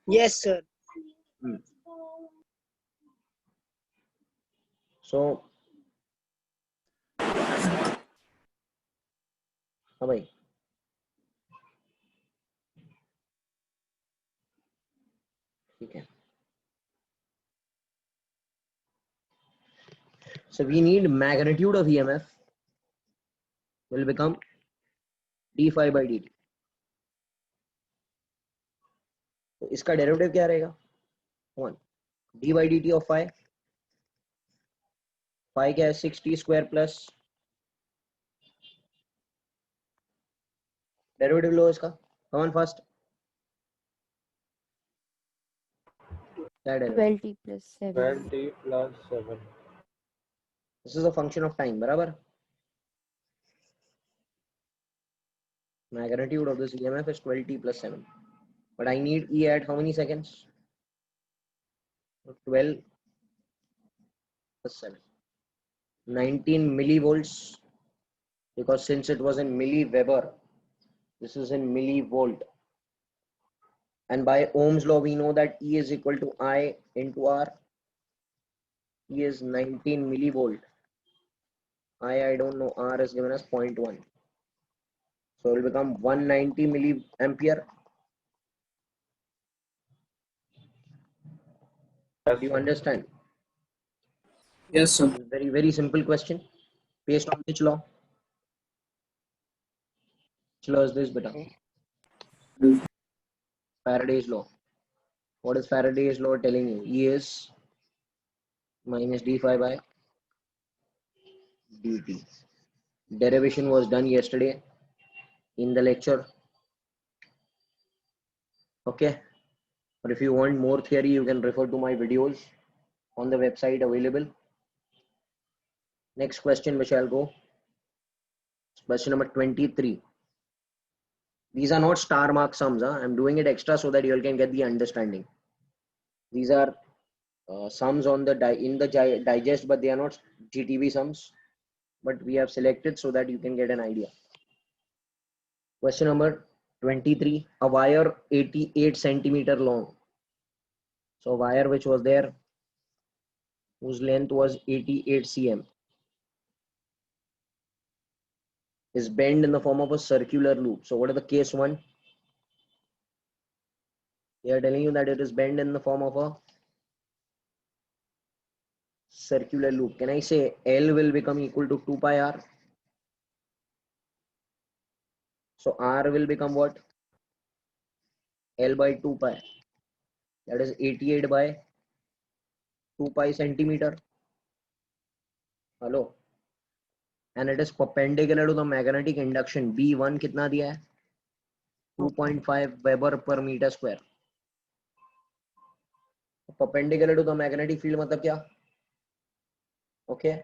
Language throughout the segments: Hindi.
Yes, sir. So, हाँ भाई, ठीक है. So we need magnitude of EMF will become d phi by dt. तो इसका डेरिवेटिव क्या रहेगा? 1 d by dt of phi. Phi क्या है? 6t square plus डेरिवेटिव लो इसका. Come on first. क्या derivative? 12t plus 7. 12t plus 7. This is a function of time, बराबर. Magnitude of this EMF is 12t plus 7. But I need E at how many seconds? 12 plus 7. 19 millivolts. Because since it was in milliweber, this is in millivolt. And by Ohm's law, we know that E is equal to I into R. E is 19 millivolt. I don't know. R is given as 0.1. So it will become 190 milliampere. Yes, Do you sir. understand? Yes, sir. Very, very simple question. Based on which law? Which law is this, beta? Faraday's law. What is Faraday's law telling you? E is minus d phi by dt. Derivation was done yesterday in the lecture. Okay. But if you want more theory, you can refer to my videos on the website available. Next question, we shall go. Question number 23. These are not star mark sums. I'm doing it extra so that you all can get the understanding. These are sums on the digest, but they are not GTB sums. But we have selected so that you can get an idea. Question number 23. A wire 88 centimeter long. So a wire which was there, whose length was 88 cm, is bent in the form of a circular loop. So what is the case 1? They are telling you that it is bent in the form of a circular loop. Can I say L will become equal to 2 pi r? So r will become what? L by 2 pi. That is 88 by 2 pi centimeter. Hello. And it is perpendicular to the magnetic induction. B1 कितना दिया है? 2.5 Weber per meter square. Perpendicular to the magnetic field मतलब क्या? Okay.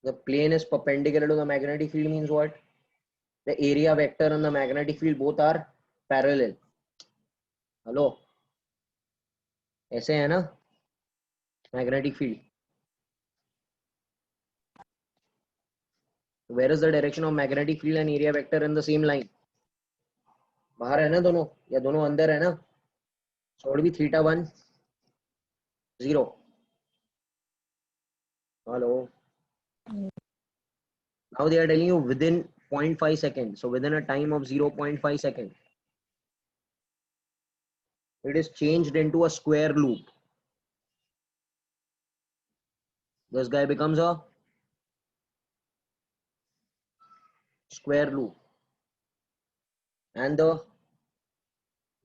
The plane is perpendicular to the magnetic field means what? The area vector and the magnetic field both are parallel. Hello. ऐसे है ना? Magnetic field. Where is the direction of magnetic field and area vector in the same line? बाहर है ना दोनों, या दोनों अंदर है ना? So it would be theta 1 0. Hello. Now they are telling you within 0.5 seconds. So within a time of 0.5 seconds, it is changed into a square loop. This guy becomes a square loop. And the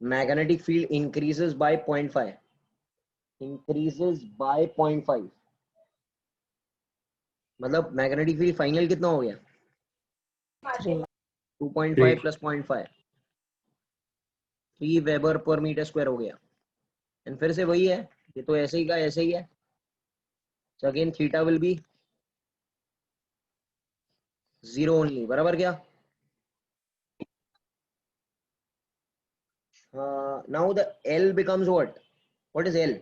magnetic field increases by 0.5. Increases by 0.5. मतलब मैग्नेटिक फील्ड फाइनल कितना हो गया? 2.5 plus 0.5. 3 weber per metre square हो गया. एंड फिर से वही है, ये तो ऐसे ही का ऐसे ही है. So again theta will be 0 only. बराबर क्या? Now the L becomes what? What is L?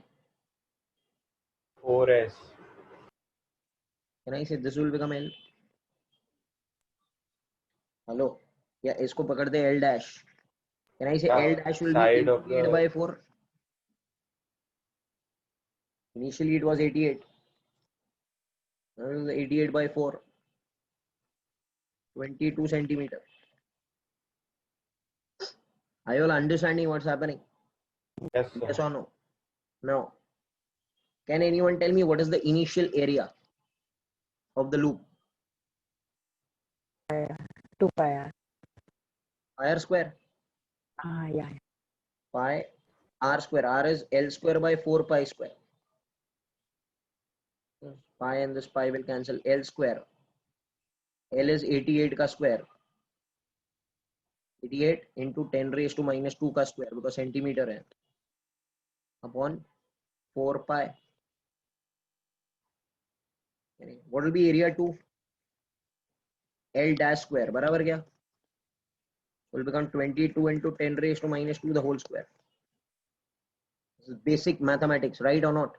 4s. Can I say this will become L? Hello. या इसको पकड़ते L dash. Can I say Yeah, L dash will be side of 88 the by 4? Initially it was 88. Now it is 88 by 4. 22 centimeter. Are you all understanding what's happening? yes, Yes sir. or no? No. Can anyone tell me what is the initial area of the loop? 2 pi. Pi r square. Yeah. Pi r square. R is L square by 4 pi square. Pi and this pi will cancel. L square. L is 88 ka square. 88 into 10 raised to minus 2 का square because centimeter है upon 4 pi. What will be area 2? L dash square बराबर क्या? Will become 22 into 10 raised to minus 2 the whole square. This is basic mathematics, right or not?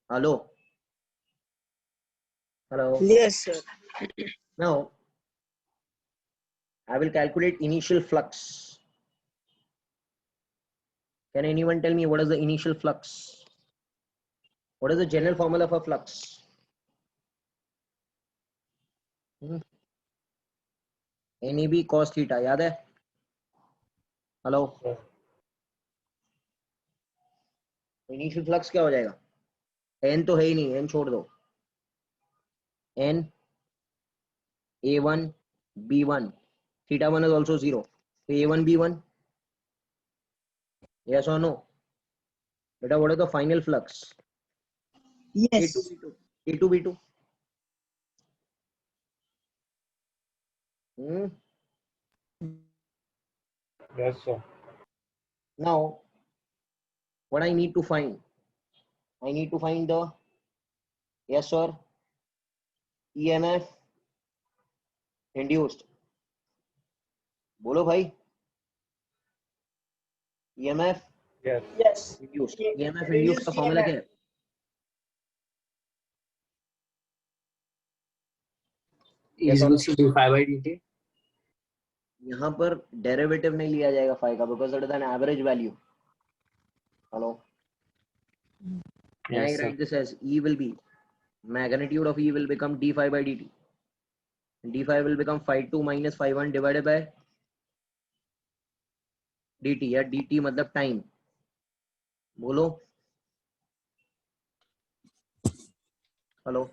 Hello? Hello? Yes, sir. Now, I will calculate initial flux. Can anyone tell me what is the initial flux? What is the general formula for flux? NAB cos theta, याद है? Hello? Sir. Initial flux क्या हो जाएगा? N तो है ही नहीं, N छोड़ दो. N A1 B1 theta 1 is also 0. So A1 B1. Yes or no? Beta, what is the final flux? Yes. A2 B2. A2 B2. Yes, sir. Now, what I need to find? I need to find the yes sir EMF induced. बोलो भाई. EMF Yes. Yes. induced. E- EMF induced reduced का फॉर्मूला EMF. क्या है? E Yes is or no? equals to phi by dt. यहाँ पर डेरिवेटिव नहीं लिया जाएगा phi का because it is an average value. Hello. Can I Yes, sir. write this as E will be magnitude of E will become d phi by dt. D phi will become phi 2 minus phi 1 divided by dt या dt मतलब टाइम. बोलो. हेलो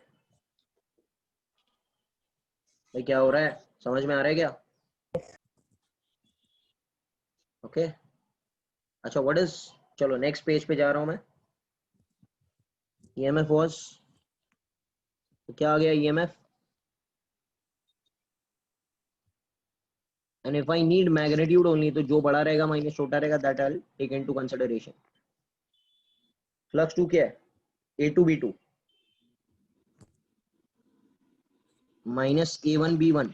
भाई क्या हो रहा है? समझ में आ रहा है क्या? ओके. अच्छा व्हाट इज, चलो नेक्स्ट पेज पे जा रहा हूं मैं. ईएमएफ वाज, तो क्या आ गया EMF? And if I need magnitude only, तो जो बड़ा रहेगा माइनस छोटा रहेगा, that I will take into consideration. Flux 2 क्या है? A2 B2 minus A1 B1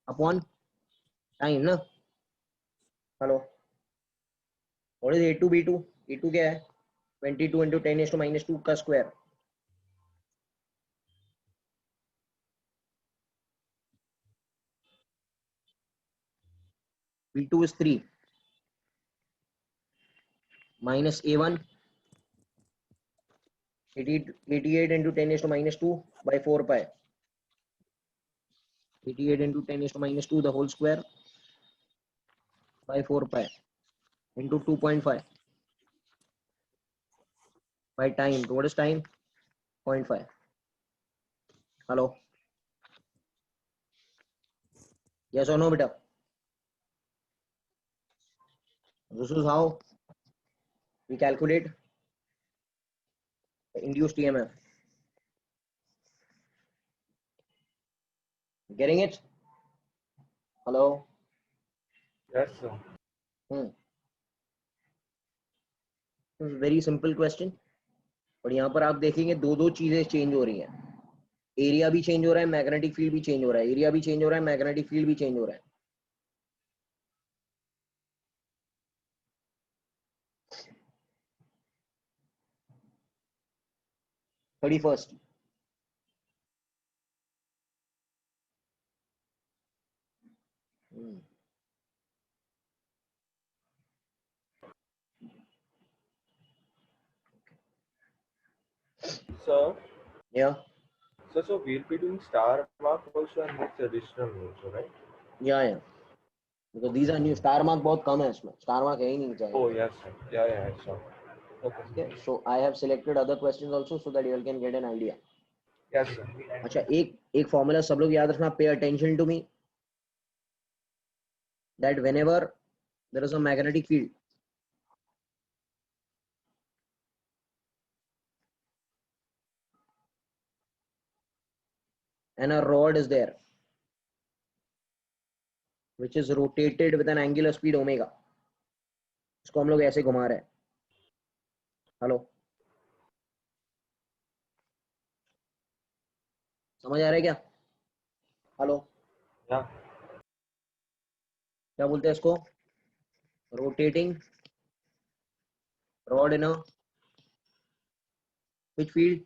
upon time ना. Hello, what is A2 B2? A2 क्या है? 22 into 10 to minus 2 का square. B2 is 3 minus A1 88 into 10 to minus 2 by 4 pi. 88 into 10 to minus 2 the whole square by 4 pi into 2.5 by time. So what is time? 0.5. Hello? Yes or no, beta? This is how we calculate the induced EMF. Getting it? Hello? Yes, sir. Very simple question. और यहाँ पर आप देखेंगे दो दो चीजें चेंज हो रही हैं. एरिया भी चेंज हो रहा है, मैग्नेटिक फील्ड भी चेंज हो रहा है. एरिया भी चेंज हो रहा है, मैग्नेटिक फील्ड भी चेंज हो रहा है. Thirty first. So, Yeah, so we'll be doing star mark also and next additional also, right? yeah, because these are new. Star mark बहुत कम है इसमें, star mark है ही नहीं चाहिए. Oh, yes, sir. Yeah, sure. Okay. Okay, so I have selected other questions also so that you all can get an idea. Yes, sir. अच्छा, एक formula सब लोग याद रखना. Pay attention to me. That whenever there is a magnetic field, and a rod is there which is rotated with an angular speed omega, इसको हम लोग ऐसे घुमा रहे हैं. हेलो, समझ आ रहा है क्या? Hello, Yeah. क्या बोलते हैं इसको? Rotating rod in a which field?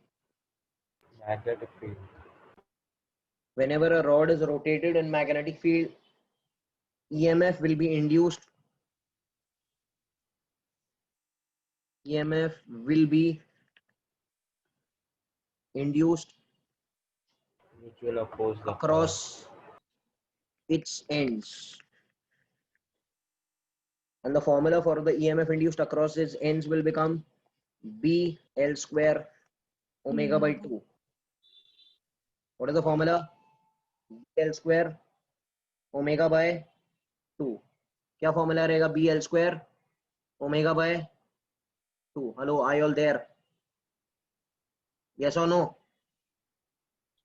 Magnetic field. Whenever a rod is rotated in magnetic field, EMF will be induced. EMF will be induced Which will oppose the across its ends. And the formula for the EMF induced across its ends will become B L square omega by 2. What is the formula? B L square omega by 2. क्या formula रहेगा? B L square omega by 2. Hello, are you all there? Yes or no?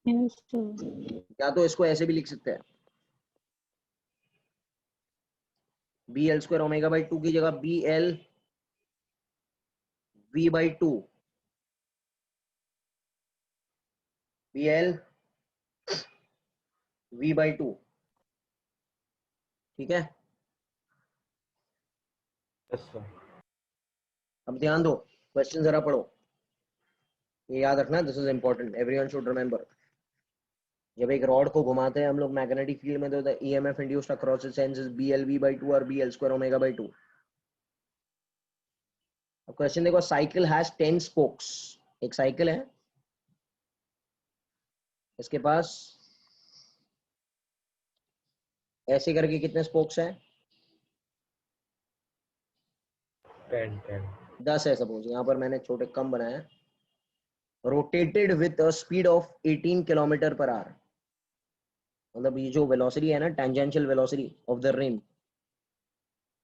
Yes, sir. या तो इसको ऐसे भी लिख सकते हैं, B L square omega by 2 की जगह B L V by 2, B L V by 2. ठीक है, Yes, sir. अब ध्यान दो, क्वेश्चन जरा पढ़ो, ये याद रखना. This is important, everyone should remember. जब एक रॉड को घुमाते हैं हम लोग मैग्नेटिक फील्ड में, तो the EMF induced across its ends is B L V by 2 और B L square omega by 2. अब क्वेश्चन देखो, साइकिल हैज 10 स्पोक्स. एक साइकिल है, इसके पास ऐसे करके कितने स्पोक्स हैं? 10. 10 है सपोज. यहाँ पर मैंने छोटे कम बनाया. Rotated with a speed of 18 kilometre per hour. मतलब ये जो वेलोसिटी है ना, tangential velocity of the rim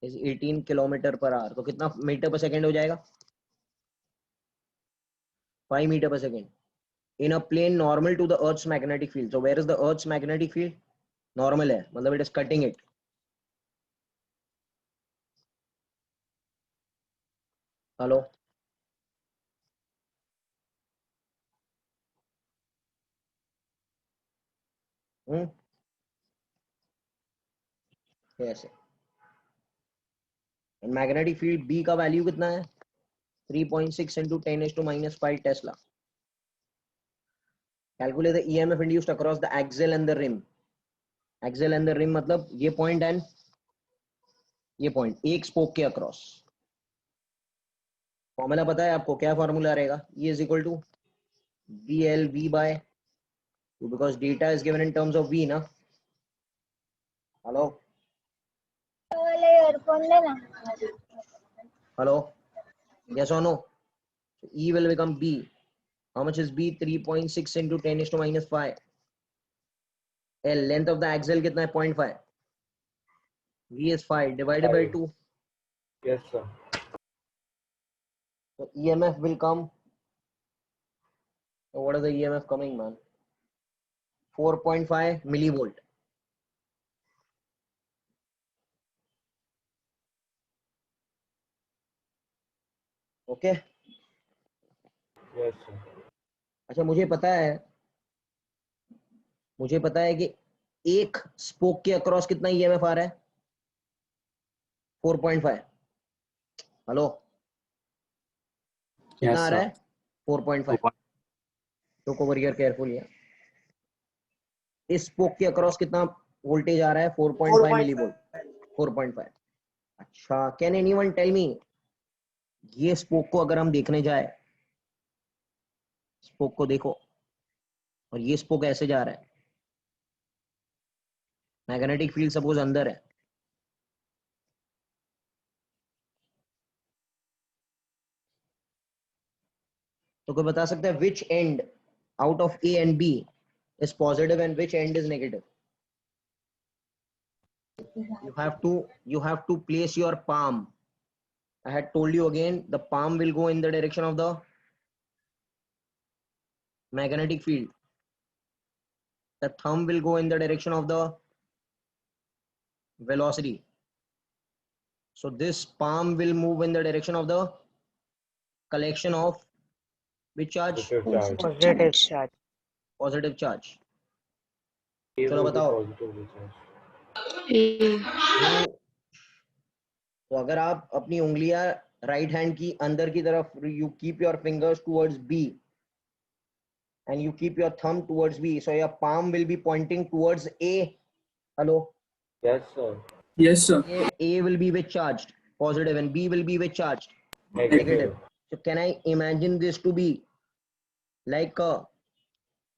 is 18 kilometre per hour. तो कितना मीटर पर सेकेंड हो जाएगा? 5 metre per second. In a plane normal to the earth's magnetic field. So where is the earth's magnetic field? Normal है, मतलब it is cutting it. Hello, ऐसे. मैग्नेटिक फील्ड बी का वैल्यू कितना है? 3.6 into 10⁻⁻5 tesla. Calculate the EMF induced across the axial and the rim. Axial and the rim मतलब ये पॉइंट एंड ये पॉइंट, एक स्पोक के अक्रॉस. फॉर्मूला पता है आपको? क्या फॉर्मूला रहेगा? E is equal to BL V by 2 because data is given in terms of V ना. Hello, hello, yes or no? So E will become B. How much is B? 3.6 into 10⁻⁻5. L, length of the axial कितना है? 0.5. V is 5 divided by 2. Yes, sir. So EMF will come. So what is the EMF coming, man? 4.5 millivolt. Okay. Yes, sir. अच्छा, मुझे पता है कि एक स्पोक के अक्रॉस कितना ईएमएफ आ रहा है? 4.5. हेलो, कितना आ रहा है? 4.5. Look over here carefully. इस स्पोक के अक्रॉस कितना वोल्टेज आ रहा है? 4.5 मिलीवोल्ट. 4.5. अच्छा, कैन एनीवन टेल मी, ये स्पोक को अगर हम देखने जाए स्पोक को देखो, और ये स्पोक ऐसे जा रहा है, मैग्नेटिक फील्ड सपोज अंदर है, तो कोई बता सकता है which end out of A and B is positive and which end is negative? You have to place your palm. I had told you again, the palm will go in the direction of the magnetic field. The thumb will go in the direction of the velocity. So this palm will move in the direction of the collection of which charge? Positive charge. Positive Positive charge. charge. A चलो will be बताओ, positively charged. A. तो अगर आप अपनी उंगलियां राइट हैंड की अंदर की तरफ, you keep your fingers towards B and you keep your thumb towards B, so your palm will be pointing towards A. Hello? Yes, sir. Yes, sir. A will be with charged, positive, and B will be with charged, Negative. So can I imagine this to be like a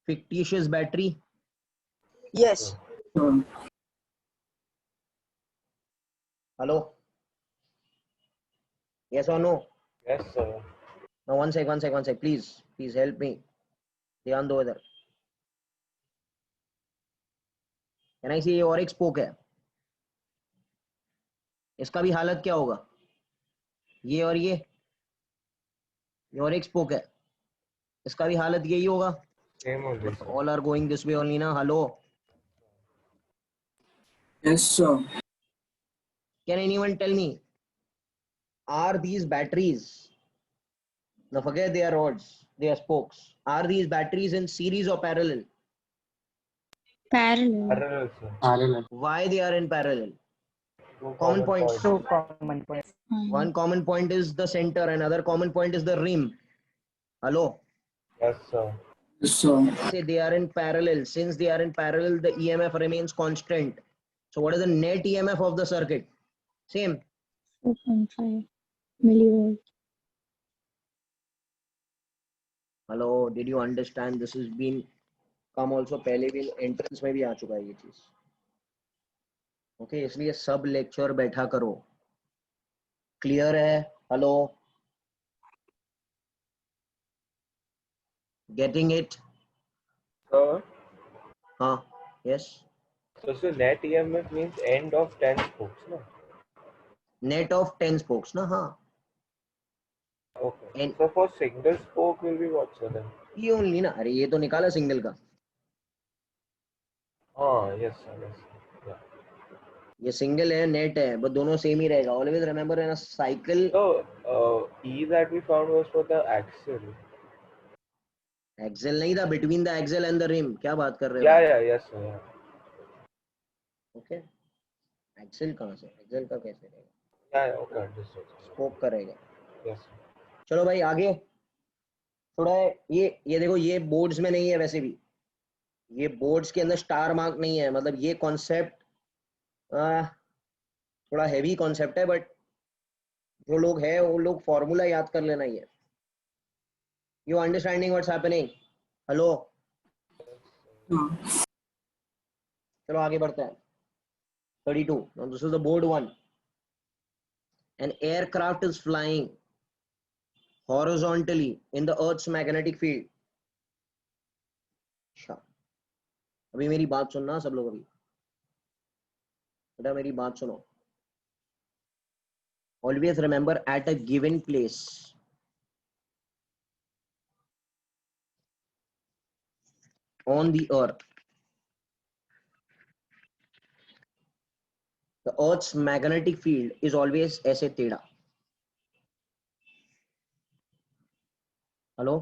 fictitious battery? Yes. Hello? Yes or no? Yes, sir. Now one sec, please help me. ध्यान दो इधर. Can I see ये और एक स्पोक है, इसका भी हालत क्या होगा? ये और ये और एक स्पोक है, इसका भी हालत यही होगा. Same only, sir. All are going this way only ना. Hello? Yes, sir. Can anyone tell me, are these batteries, now forget they are rods, they are spokes, are these batteries in series or parallel? Parallel. Parallel, sir. Parallel. Why they are in parallel? Two Common points. points. Two common points. One common point is the center, another common point is the rim. Hello? Yes, sir. Yes, sir. Say they are in parallel. Since they are in parallel, the EMF remains constant. So what is the net EMF of the circuit? Same. 4.5 millivolts. Hello, did you understand? This has been come also पहले भी entrance में भी आ चुका है ये चीज. Okay, इसलिए सब लेक्चर बैठा करो. क्लियर है? हेलो? Getting it? Sir, हाँ. Yes. so net EMF means end of 10 spokes, no? Net of 10 spokes ना. हाँ. Okay. And- So for single spoke will be what, sir, then? ये ओनली ना. अरे ये तो निकाला सिंगल का. Ah, yes, sir. Yes, sir. Yeah. ये सिंगल है, नेट है, बस दोनों सेम ही रहेगा. Always remember in a cycle. So, E that we found was for the axle. Axle नहीं था, between the axle and the rim. क्या बात कर रहे हो? Yeah, yes, sir. Yeah. Okay. Axle कहाँ से? एक्सेल का कैसे रहेगा? Yeah, okay, understood. स्पोक करेगा. Yes, sir. चलो भाई आगे. थोड़ा ये देखो, ये बोर्ड्स में नहीं है वैसे भी. ये बोर्ड्स के अंदर स्टार मार्क नहीं है. मतलब ये कॉन्सेप्ट थोड़ा हैवी कॉन्सेप्ट है, बट जो लोग है वो लोग फॉर्मूला याद कर लेना ही है. You understanding what's happening? Hello? चलो आगे बढ़ते हैं. 32. Now this is the board 1. An aircraft is flying horizontally in the Earth's magnetic field. अच्छा, अभी मेरी बात सुनना सब लोग. अभी बेटा मेरी बात सुनो. Always remember, at a given place, on the Earth, the Earth's magnetic field is always ऐसे टेढ़ा. Hello?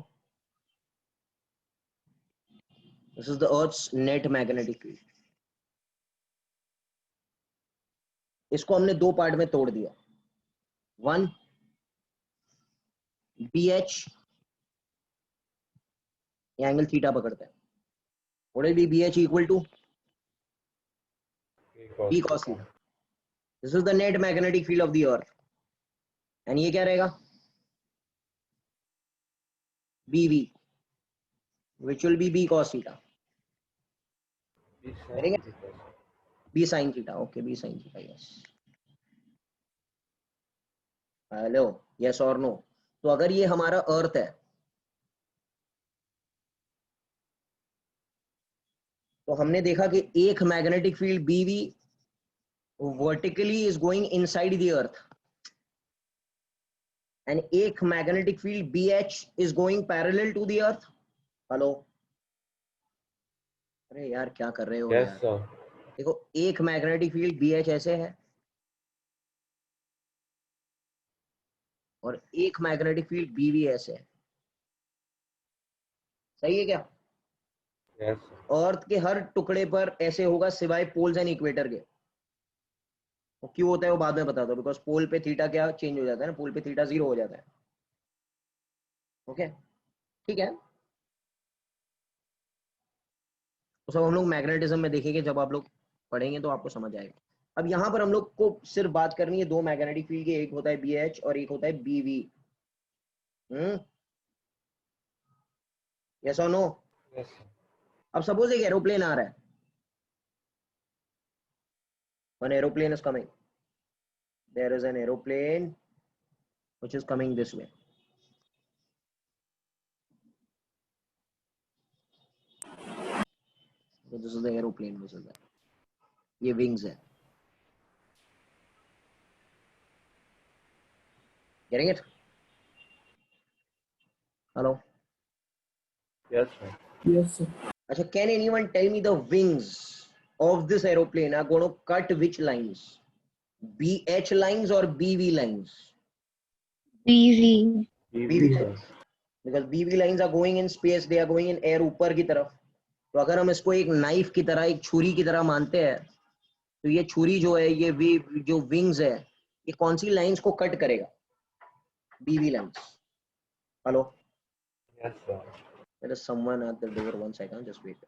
This is the Earth's net magnetic field. इसको हमने दो पार्ट में तोड़ दिया. One, BH, ये एंगल थीटा पकड़ता है. What will be BH equal to? B cos theta. This is the net magnetic field of the Earth. And ये क्या रहेगा? BV. which will be b cos theta. B sin Very good. theta. b sin theta. Okay, b sin theta. Yes. Hello, yes or no? तो अगर ये हमारा अर्थ है तो हमने देखा कि एक magnetic field BV vertically is going inside the earth and एक magnetic field BH is going parallel to the earth. Hello, अरे यार क्या कर रहे हो Yes, यार? sir. देखो, एक मैग्नेटिक फील्ड BH ऐसे है और एक मैग्नेटिक फील्ड BV ऐसे है. सही है क्या? Yes, sir. अर्थ के हर टुकड़े पर ऐसे होगा सिवाय पोल्स एंड इक्वेटर के. वो क्यों होता है वो बाद में बताता हूँ, बिकॉज पोल पे थीटा क्या चेंज हो जाता है ना, पोल पे थीटा 0 हो जाता है. ओके, ठीक है. तो सब हम लोग मैग्नेटिज्म में देखेंगे, जब आप लोग पढ़ेंगे तो आपको समझ आएगा. अब यहाँ पर हम लोग को सिर्फ बात करनी है दो मैग्नेटिक फील्ड की, एक होता है BH और एक होता है BV. यस और नो? Yes, sir. अब सपोज एक एरोप्लेन आ रहा है, one aeroplane is coming, there is an aeroplane which is coming this way. So this is the aeroplane which is there. ये wings है. Getting it? Hello. Yes, sir. Yes, sir. अच्छा, can anyone tell me the wings of this aeroplane are going to cut which lines? BH lines or BV lines? BV. BV lines. Because BV lines are going in space, they are going in air ऊपर की तरफ. तो अगर हम इसको एक नाइफ की तरह, एक छुरी की तरह मानते हैं, तो ये छुरी जो है, ये जो विंग्स है, ये कौन सी लाइंस को कट करेगा? BV lines. Hello, Yes, sir. there is someone at the door. One second, just wait.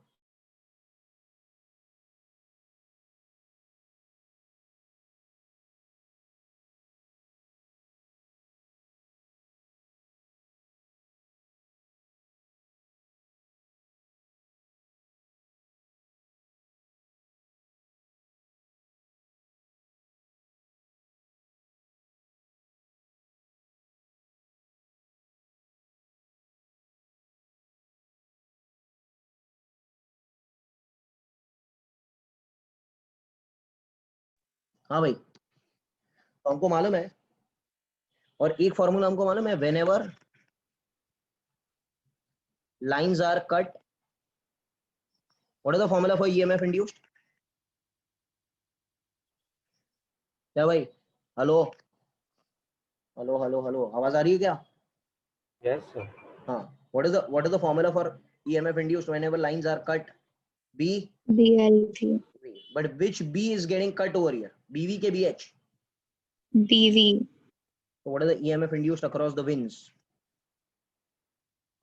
हाँ भाई, तो हमको मालूम है, और एक फॉर्मूला हमको मालूम है, whenever lines are cut, what is the formula for EMF induced? क्या भाई? हेलो हेलो हेलो हेलो, आवाज आ रही है क्या? Yes, sir. हाँ, what is the formula for EMF induced whenever lines are cut? B. BLV. But which B is getting cut over here? BV के BH. BV. So what is the EMF induced across the wings?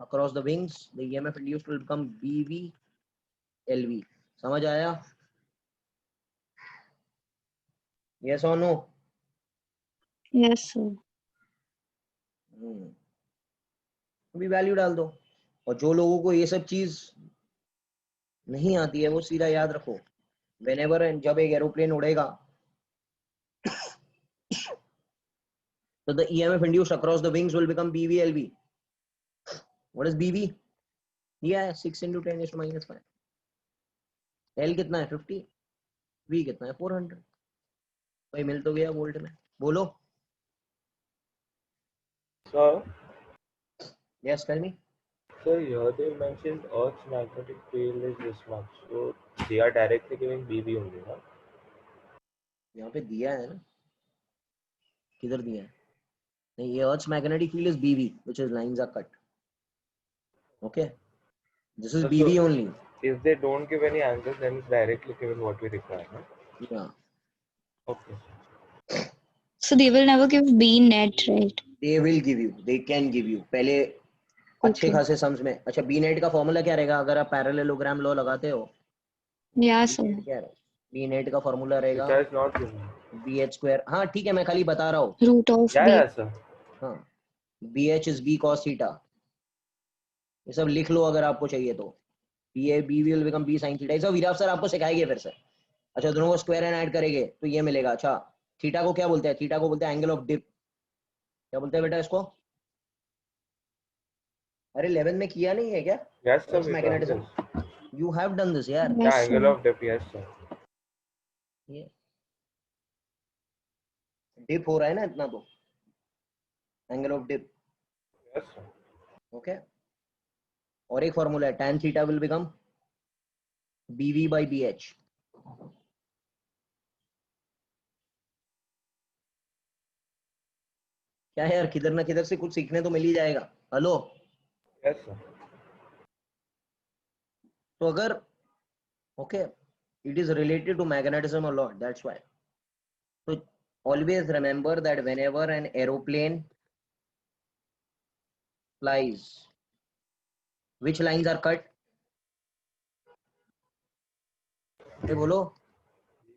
Across the wings, the EMF induced will become BV LV. समझ आया? Yes or no? Yes, sir. अभी वैल्यू डाल दो. और जो लोगों को ये सब चीज नहीं आती है वो सीधा याद रखो, whenever जब एक एरोप्लेन उड़ेगा तो the EMF induced across the wings will become BV LV. What is BV? Yeah, 6 into 10 is to minus 5. L कितना है? 50. V कितना है? 400. भाई मिल तो गया वोल्ट में. बोलो. Sir, Yes, tell me. sir, here they mentioned Earth's magnetic field is this much, so they are directly giving BB only, huh? यहाँ पे दिया है ना, किधर दिया है? नहीं, ये Earth's magnetic field is BV, which is lines are cut. Okay, this is So- BV only. If they don't give any answers, then it's directly given what we require, huh? Yeah, Okay. So they will never give B net, right? they will give you, they can give you. पहले अच्छे Okay. खासे सम्स में. अच्छा, B net का फॉर्मूला क्या रहेगा अगर आप पैरेललोग्राम लॉ लगाते हो? Yeah, B sir. net क्या है? B net का फॉर्मूला रहेगा Theta is not given. BH square. हाँ ठीक है, मैं खाली बता रहा हूँ. Root of Yeah, B. yeah, sir. हाँ, BH is B cos theta. ये सब लिख लो अगर आपको चाहिए तो। BV will become B sin theta. सब वीराव सर आपको सिखाएंगे फिर से। अच्छा दोनों को स्क्वायर एंड ऐड करेंगे तो ये मिलेगा। अच्छा थीटा को क्या बोलते हैं? थीटा को बोलते हैं एंगल ऑफ डिप। क्या बोलते हैं बेटा इसको? अरे 11 में किया नहीं है क्या? Yes, sir. It's We done magnetism. this. You have done this यार। Yeah, Yes, angle sir. of dip. Yes, sir. ये डिप हो रहा है ना इतना तो, angle of dip. Yes, sir. Okay और एक फॉर्मूला है tan theta will become BV by BH। क्या है यार, किधर ना किधर से कुछ सीखने तो मिल ही जाएगा। Hello Yes, sir. तो अगर okay it is related to magnetism a lot, that's why. तो always remember that whenever an aeroplane flies, which lines are cut? Hey, bolo.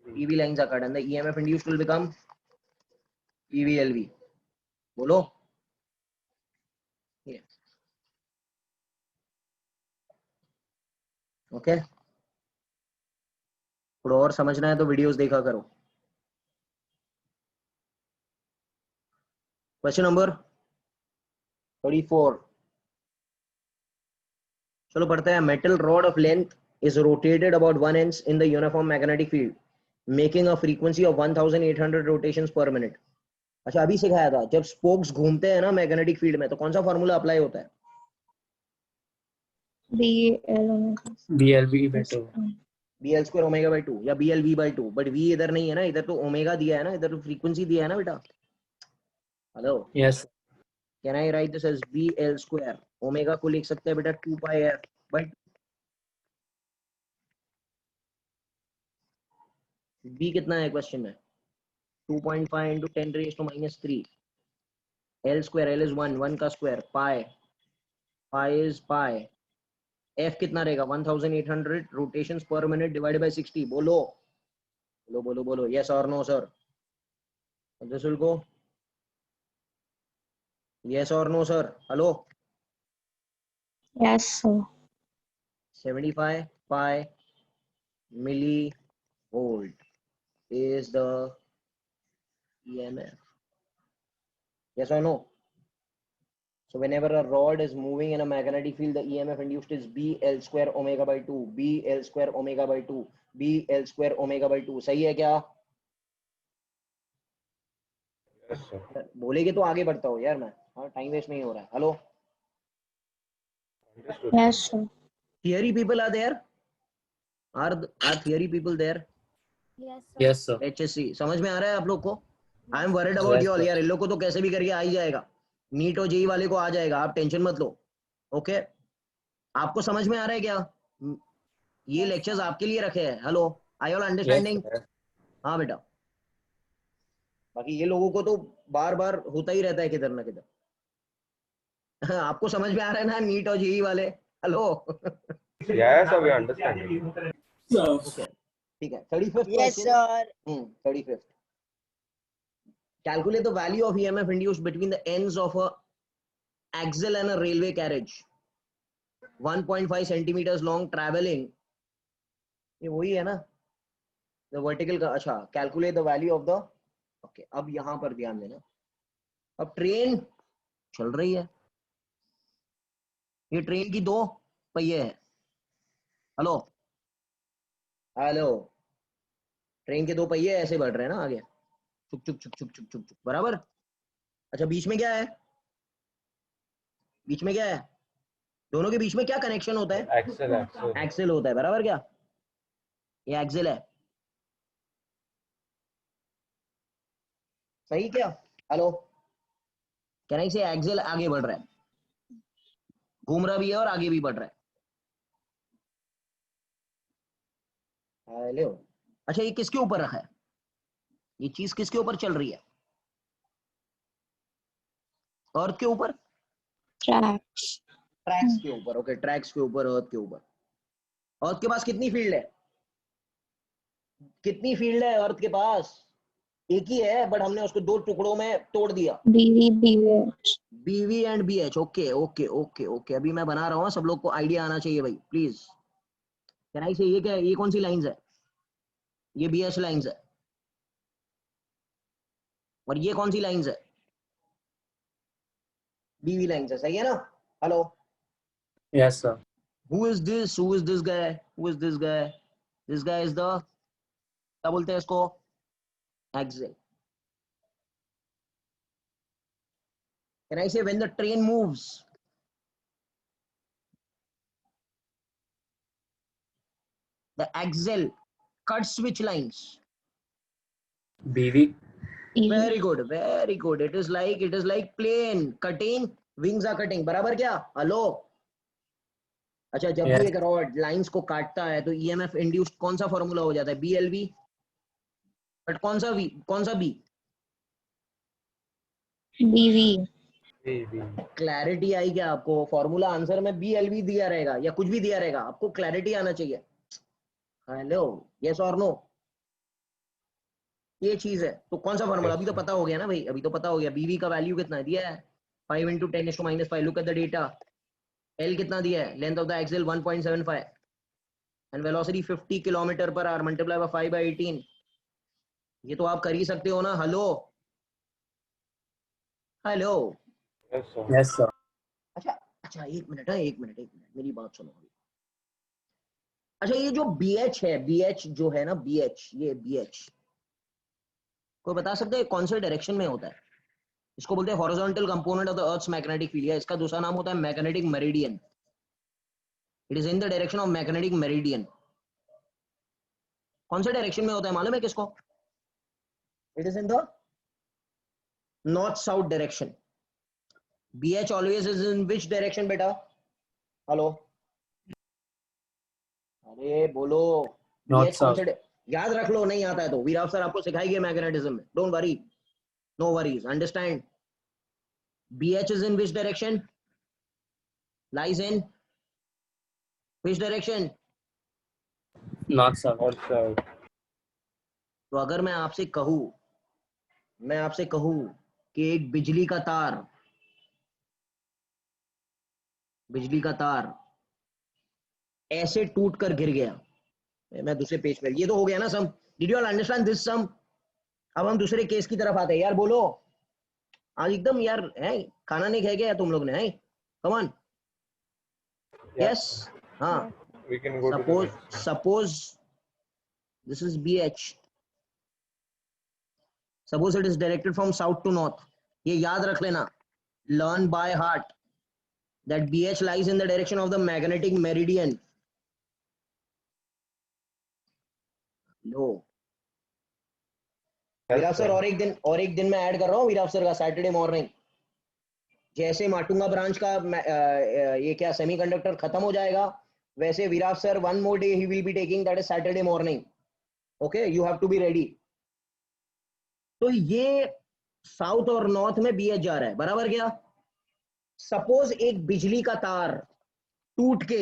EV lines are cut and the EMF induced will become EVLV. बोलो। ओके थोड़ा और समझना है तो वीडियोस देखा करो। क्वेश्चन नंबर 34 चलो पढ़ते हैं। Metal rod of length is rotated about 1 inch in the uniform magnetic field making a frequency of 1800 rotations per minute। अच्छा अभी सिखाया था जब स्पोक्स घूमते हैं ना मैग्नेटिक फील्ड में तो कौन सा फॉर्मूला अप्लाई होता है? BLV by 2. BL square omega by 2 या BLV बाई 2। बट V इधर नहीं है ना, इधर तो ओमेगा दिया है ना, इधर तो फ्रीक्वेंसी दिया है ना बेटा। Hello Yes. Can I write this as BL square? Omega को लिख सकते हैं बेटा 2 पाई f बाई B कितना है क्वेश्चन में? 2.5 into 10 raised to minus 3। L square, L is 1 का square, pi is pi। F कितना रहेगा? 1800 rotations per minute divided by 60। बोलो बोलो बोलो बोलो, yes or no sir? This will go yes or no sir? Hello? Yes, sir. 75 pi millivolt is the EMF, yes or no? So whenever a rod is moving in a magnetic field, the EMF induced is BL square omega by 2, BL square omega by 2, BL square omega by 2। सही है क्या? Yes, sir. बोलेगे तो आगे बढ़ता हो यार मैं, हाँ टाइम वेस्ट नहीं हो रहा है। Hello Understood. Yes, sir. Theory people are there, are theory people there? Yes, sir. HSC समझ में आ रहा है आप लोग को? I am worried about Yes, you all sir. यार, इन लोग को तो कैसे भी करके आ ही जाएगा। नीट और जेई वाले को आ जाएगा, आप टेंशन मत लो। ओके आपको समझ में आ रहा है क्या? ये लेक्चर्स आपके लिए रखे हैं। हेलो आई ऑल Yes, अंडरस्टैंडिंग? sir. हाँ बेटा, बाकी ये लोगों को तो बार बार होता ही रहता है किधर ना किधर। आपको समझ में आ रहा है ना नीट और जेई वाले? Hello Yes, sir. We understand. Sir. Okay ठीक है। 35th Yes, question. sir. 35th calculate the value of EMF induced between the ends of a axle and a railway carriage 1.5 centimeters long traveling। ये वही है ना the vertical का। अच्छा calculate the value of the okay अब यहां पर ध्यान देना। अब ट्रेन चल रही है, ये ट्रेन की 2 पहिए है। हेलो हेलो ट्रेन के 2 पहिए ऐसे बढ़ रहे हैं ना आगे, चुक चुक चुक चुक चुक चुक चुक बराबर। अच्छा बीच में क्या है? बीच में क्या है? दोनों के बीच में क्या कनेक्शन होता है? Axel, axel. एक्सेल होता है बराबर। क्या ये एक्सेल है? सही क्या? हेलो क्या नहीं से एक्सेल आगे बढ़ रहा है, घूम रहा भी है और आगे भी बढ़ रहा है। हेलो अच्छा ये किसके ऊपर रखा है? ये चीज किसके ऊपर चल रही है? अर्थ के ऊपर? Tracks. ट्रैक्स के ऊपर। ओके ट्रैक्स के ऊपर, अर्थ के ऊपर। अर्थ के पास कितनी फील्ड है? कितनी फील्ड है अर्थ के पास? एक ही है बट हमने उसको 2 टुकड़ों में तोड़ दिया। BV, BH. BV and BH. Okay okay okay okay, अभी मैं बना रहा हूँ, सब लोग को आइडिया आना चाहिए भाई प्लीज. कैन आई से ये क्या है, ये कौन सी लाइंस है? ये BH लाइंस है. और ये कौन सी लाइंस है? BV लाइंस है. सही है ना? Hello. Yes, sir. Who is this? Who is this guy? Who is this guy? This guy is the, क्या बोलते हैं इसको? Axle. Can I say when the train moves? The axle cuts which lines? BV. Very good, very good. It is like plane cutting, wings are cutting. बराबर क्या? हेलो. अच्छा, जब भी Yes. एक रॉड लाइंस को काटता है तो EMF इंड्यूस्ड कौन सा फॉर्मूला हो जाता है? BLV. बट कौन सा V, कौन सा B? BV. क्लैरिटी आई क्या आपको? फॉर्मूला आंसर में BLV दिया रहेगा या कुछ भी दिया रहेगा, आपको क्लैरिटी आना चाहिए. हेलो, यस और नो? ये चीज है. तो कौन सा फॉर्मूला? अभी तो पता हो गया ना भाई, अभी तो पता हो गया. BV का वैल्यू कितना है दिया है? 5 × 10⁻⁵. Look at the data. L कितना दिया है? Length of the axle 1.75 and velocity 50 km/h multiply by 5/18. ये तो आप कर ही सकते हो ना. Hello hello. Yes, sir. Yes, sir. अच्छा अच्छा, एक मिनट है, एक मिनट मेरी बात सुनो अभी. अच्छा, ये जो BH है, BH जो है ना, BH, ये BH कोई बता सकते हैं कौन से डायरेक्शन में होता है? इसको बोलते हैं horizontal component of the earth's magnetic field, या इसका दूसरा नाम होता है magnetic meridian. It is in the direction of magnetic meridian. कौन से डायरेक्शन में होता है मालूम है किसको? It is in the north south direction. BH always is in which direction बेटा? हेलो, अरे बोलो. North BH कौन south. से याद रख लो, नहीं आता है तो वीराव सर आपको सिखाएंगे मैग्नेटिज्म में. Don't worry, no worries, understand. BH is in which direction? Lies in which direction? North south. North side. तो अगर मैं आपसे कहूं कि एक बिजली का तार ऐसे टूट कर गिर गया. मैं दूसरे पेज पर, ये तो हो गया ना sum. Did you all understand this sum? अब हम दूसरे केस की तरफ आते हैं. यार बोलो, आज एकदम यार है, खाना नहीं खाया क्या तुम लोग ने? है, कम ऑन. यस. हाँ. We can go to the next. Suppose this is BH. Suppose it is directed from south to north. ये याद रख लेना. Learn by heart that BH lies in the direction of the magnetic meridian. लो वीराव सर, और एक दिन मैं ऐड कर रहा हूँ वीराव सर का, सैटरडे मॉर्निंग. जैसे माटुंगा ब्रांच का ये क्या सेमीकंडक्टर खत्म हो जाएगा, वैसे Veerav sir one more day he will be taking, that is Saturday morning. Okay, you have to be ready. तो ये साउथ और नॉर्थ में BH जा रहा है, बराबर क्या? सपोज एक बिजली का तार टूट के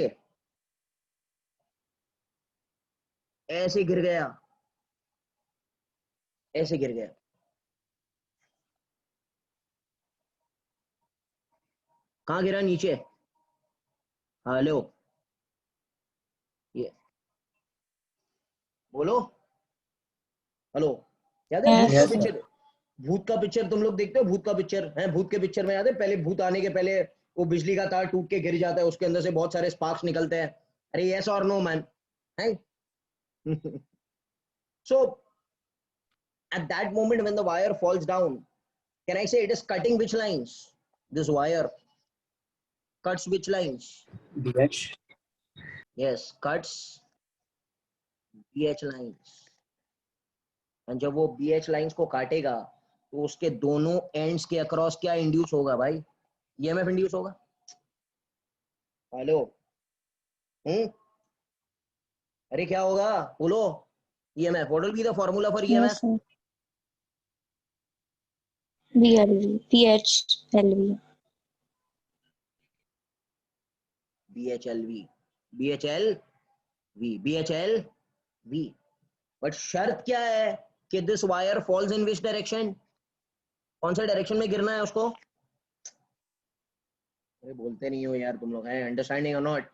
ऐसे गिर गया, ऐसे गिर गया. कहां गिरा? नीचे. हेलो, ये बोलो. हेलो, याद है भूत Yes, का sir. पिक्चर? भूत का पिक्चर तुम लोग देखते हो? भूत का पिक्चर है, भूत के पिक्चर में याद है, पहले भूत आने के पहले वो बिजली का तार टूट के गिर जाता है, उसके अंदर से बहुत सारे स्पार्क्स निकलते हैं. अरे यस और नो मैन? है. So at that moment when the wire falls down, can I say it is cutting which lines? This wire cuts which lines? BH. Yes, cuts BH lines. and जब वो BH lines को काटेगा तो उसके दोनों एंड्स के अक्रॉस क्या इंड्यूस होगा भाई? EMF इंड्यूस होगा. हेलो. अरे क्या होगा बोलो? EMF. What will be the formula for EMF? yes, sir. BLV. BHLV. BHLV. BHLV. But शर्त क्या है कि this wire falls in which direction? कौन से डायरेक्शन में गिरना है उसको? अरे बोलते नहीं हो यार तुम लोग हैं, अंडरस्टैंडिंग और not.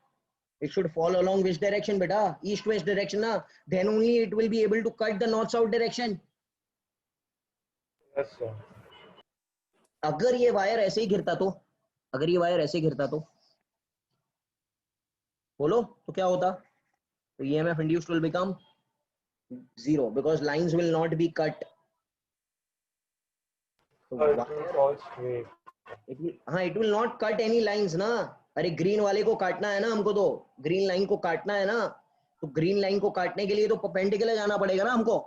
It should fall along which direction beta? East west direction na, then only it will be able to cut the north south direction. Yes, sir. अगर ये वायर ऐसे ही गिरता तो, अगर ये वायर ऐसे गिरता तो बोलो तो क्या होता? तो EMF induced will become 0 because lines will not be cut. तो It wire, will fall straight. हाँ it will not cut any lines ना. अरे ग्रीन वाले को काटना है ना हमको, तो ग्रीन लाइन को काटना है ना, तो ग्रीन लाइन को काटने के लिए तो परपेंडिकुलर जाना पड़ेगा ना हमको.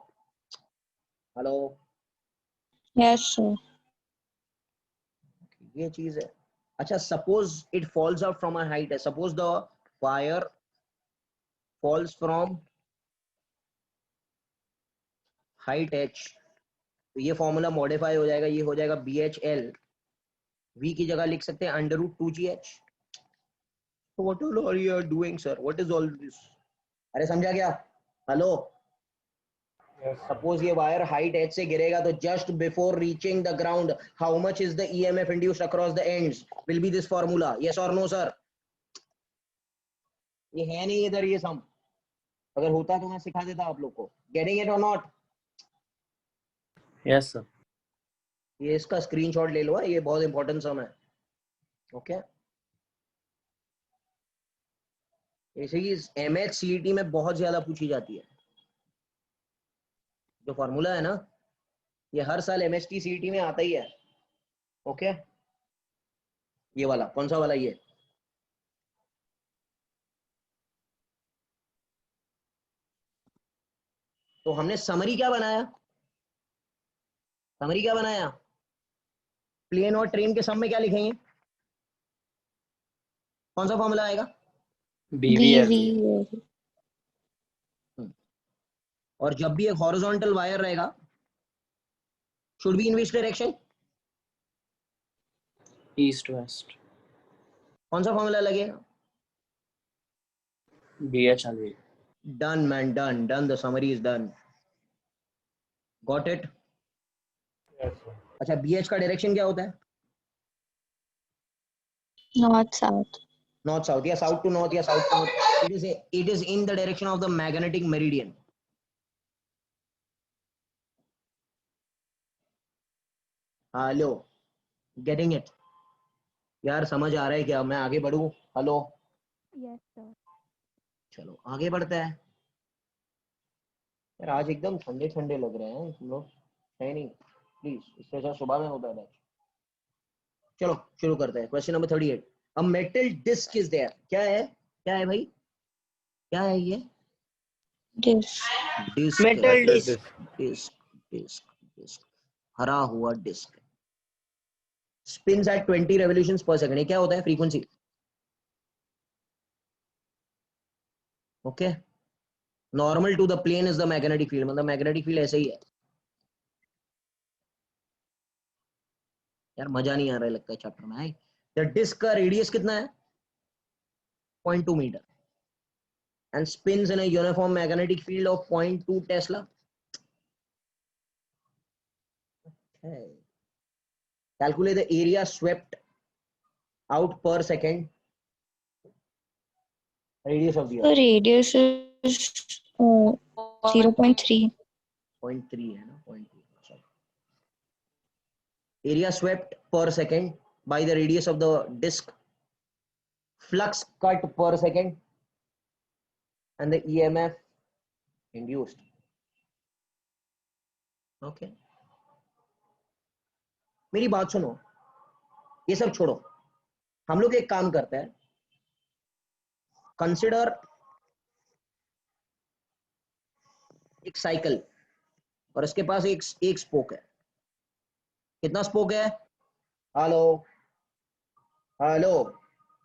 Hello, Yes, sir. ये चीज है. अच्छा, suppose it falls out from a height है, suppose the wire falls from height h, तो ये फॉर्मूला मॉडिफाई हो जाएगा, ये हो जाएगा BHL. V की जगह लिख सकते हैं √2GH. So what all are you doing, sir? What is all this? अरे समझा क्या? Hello, Yes, sir. सपोज ये वायर हाइट h से गिरेगा तो just before reaching the ground how much is the EMF induced across the ends will be this formula. Yes और नो सर? ये है नहीं इधर ये सम, अगर होता तो मैं सिखा देता आप लोग को. गेटिंग इट और नॉट? Yes, sir. ये इसका स्क्रीनशॉट ले लो, ये बहुत इंपॉर्टेंट सम है. ओके, ऐसे ही MH CET में बहुत ज्यादा पूछी जाती है. जो फॉर्मूला है ना, ये हर साल MHT CET में आता ही है. ओके, ये वाला कौन सा वाला? ये तो हमने समरी क्या बनाया? समरी क्या बनाया? प्लेन और ट्रेन के सम में क्या लिखेंगे? कौन सा फॉर्मूला आएगा? BVL. और जब भी एक हॉरिजॉन्टल वायर रहेगा, should be in which direction? East west. कौन सा फॉर्मूला लगेगा? BHLV. Done man, done. The summary is done. Got it? Yes, sir. अच्छा, BH का डायरेक्शन क्या होता है? North, south. नॉर्थ साउथ या साउथ टू नॉर्थ या south to north. It is in the direction of the magnetic meridian. Hello, getting it? यार समझ आ रहा है क्या? मैं आगे बढ़ूं? Hello, Yes, sir. चलो आगे बढ़ते हैं. यार आज एकदम ठंडे ठंडे लग रहे हैं तुम लोग, है नहीं? प्लीज, इससे अच्छा सुबह में होता है बैच. चलो शुरू करते हैं. Question number 38. A metal disc is there. क्या है? क्या है भाई? क्या है ये? This. Disc. Metal Metal disc. disc. Disc हरा हुआ disc. Spins at 20 revolutions per second. क्या होता है? Frequency. Okay, normal to the plane is the magnetic field. मतलब मैग्नेटिक फील्ड ऐसे ही है. यार मजा नहीं आ रहा है लगता है चैप्टर में. द डिस्क का रेडियस कितना है? 0.2 metre and spins in a uniform magnetic field of 0.2 tesla. Calculate the area swept out per second. Radius of the The earth. radius is 0.3. 0.3 है ना? 0.3. Sorry. Area swept per second by the radius of the disk. Flux cut per second and the EMF induced. Okay. मेरी बात सुनो, ये सब छोड़ो. हम लोग एक काम करते हैं. कंसिडर एक साइकिल और इसके पास एक स्पोक है. कितना स्पोक है? Hello hello.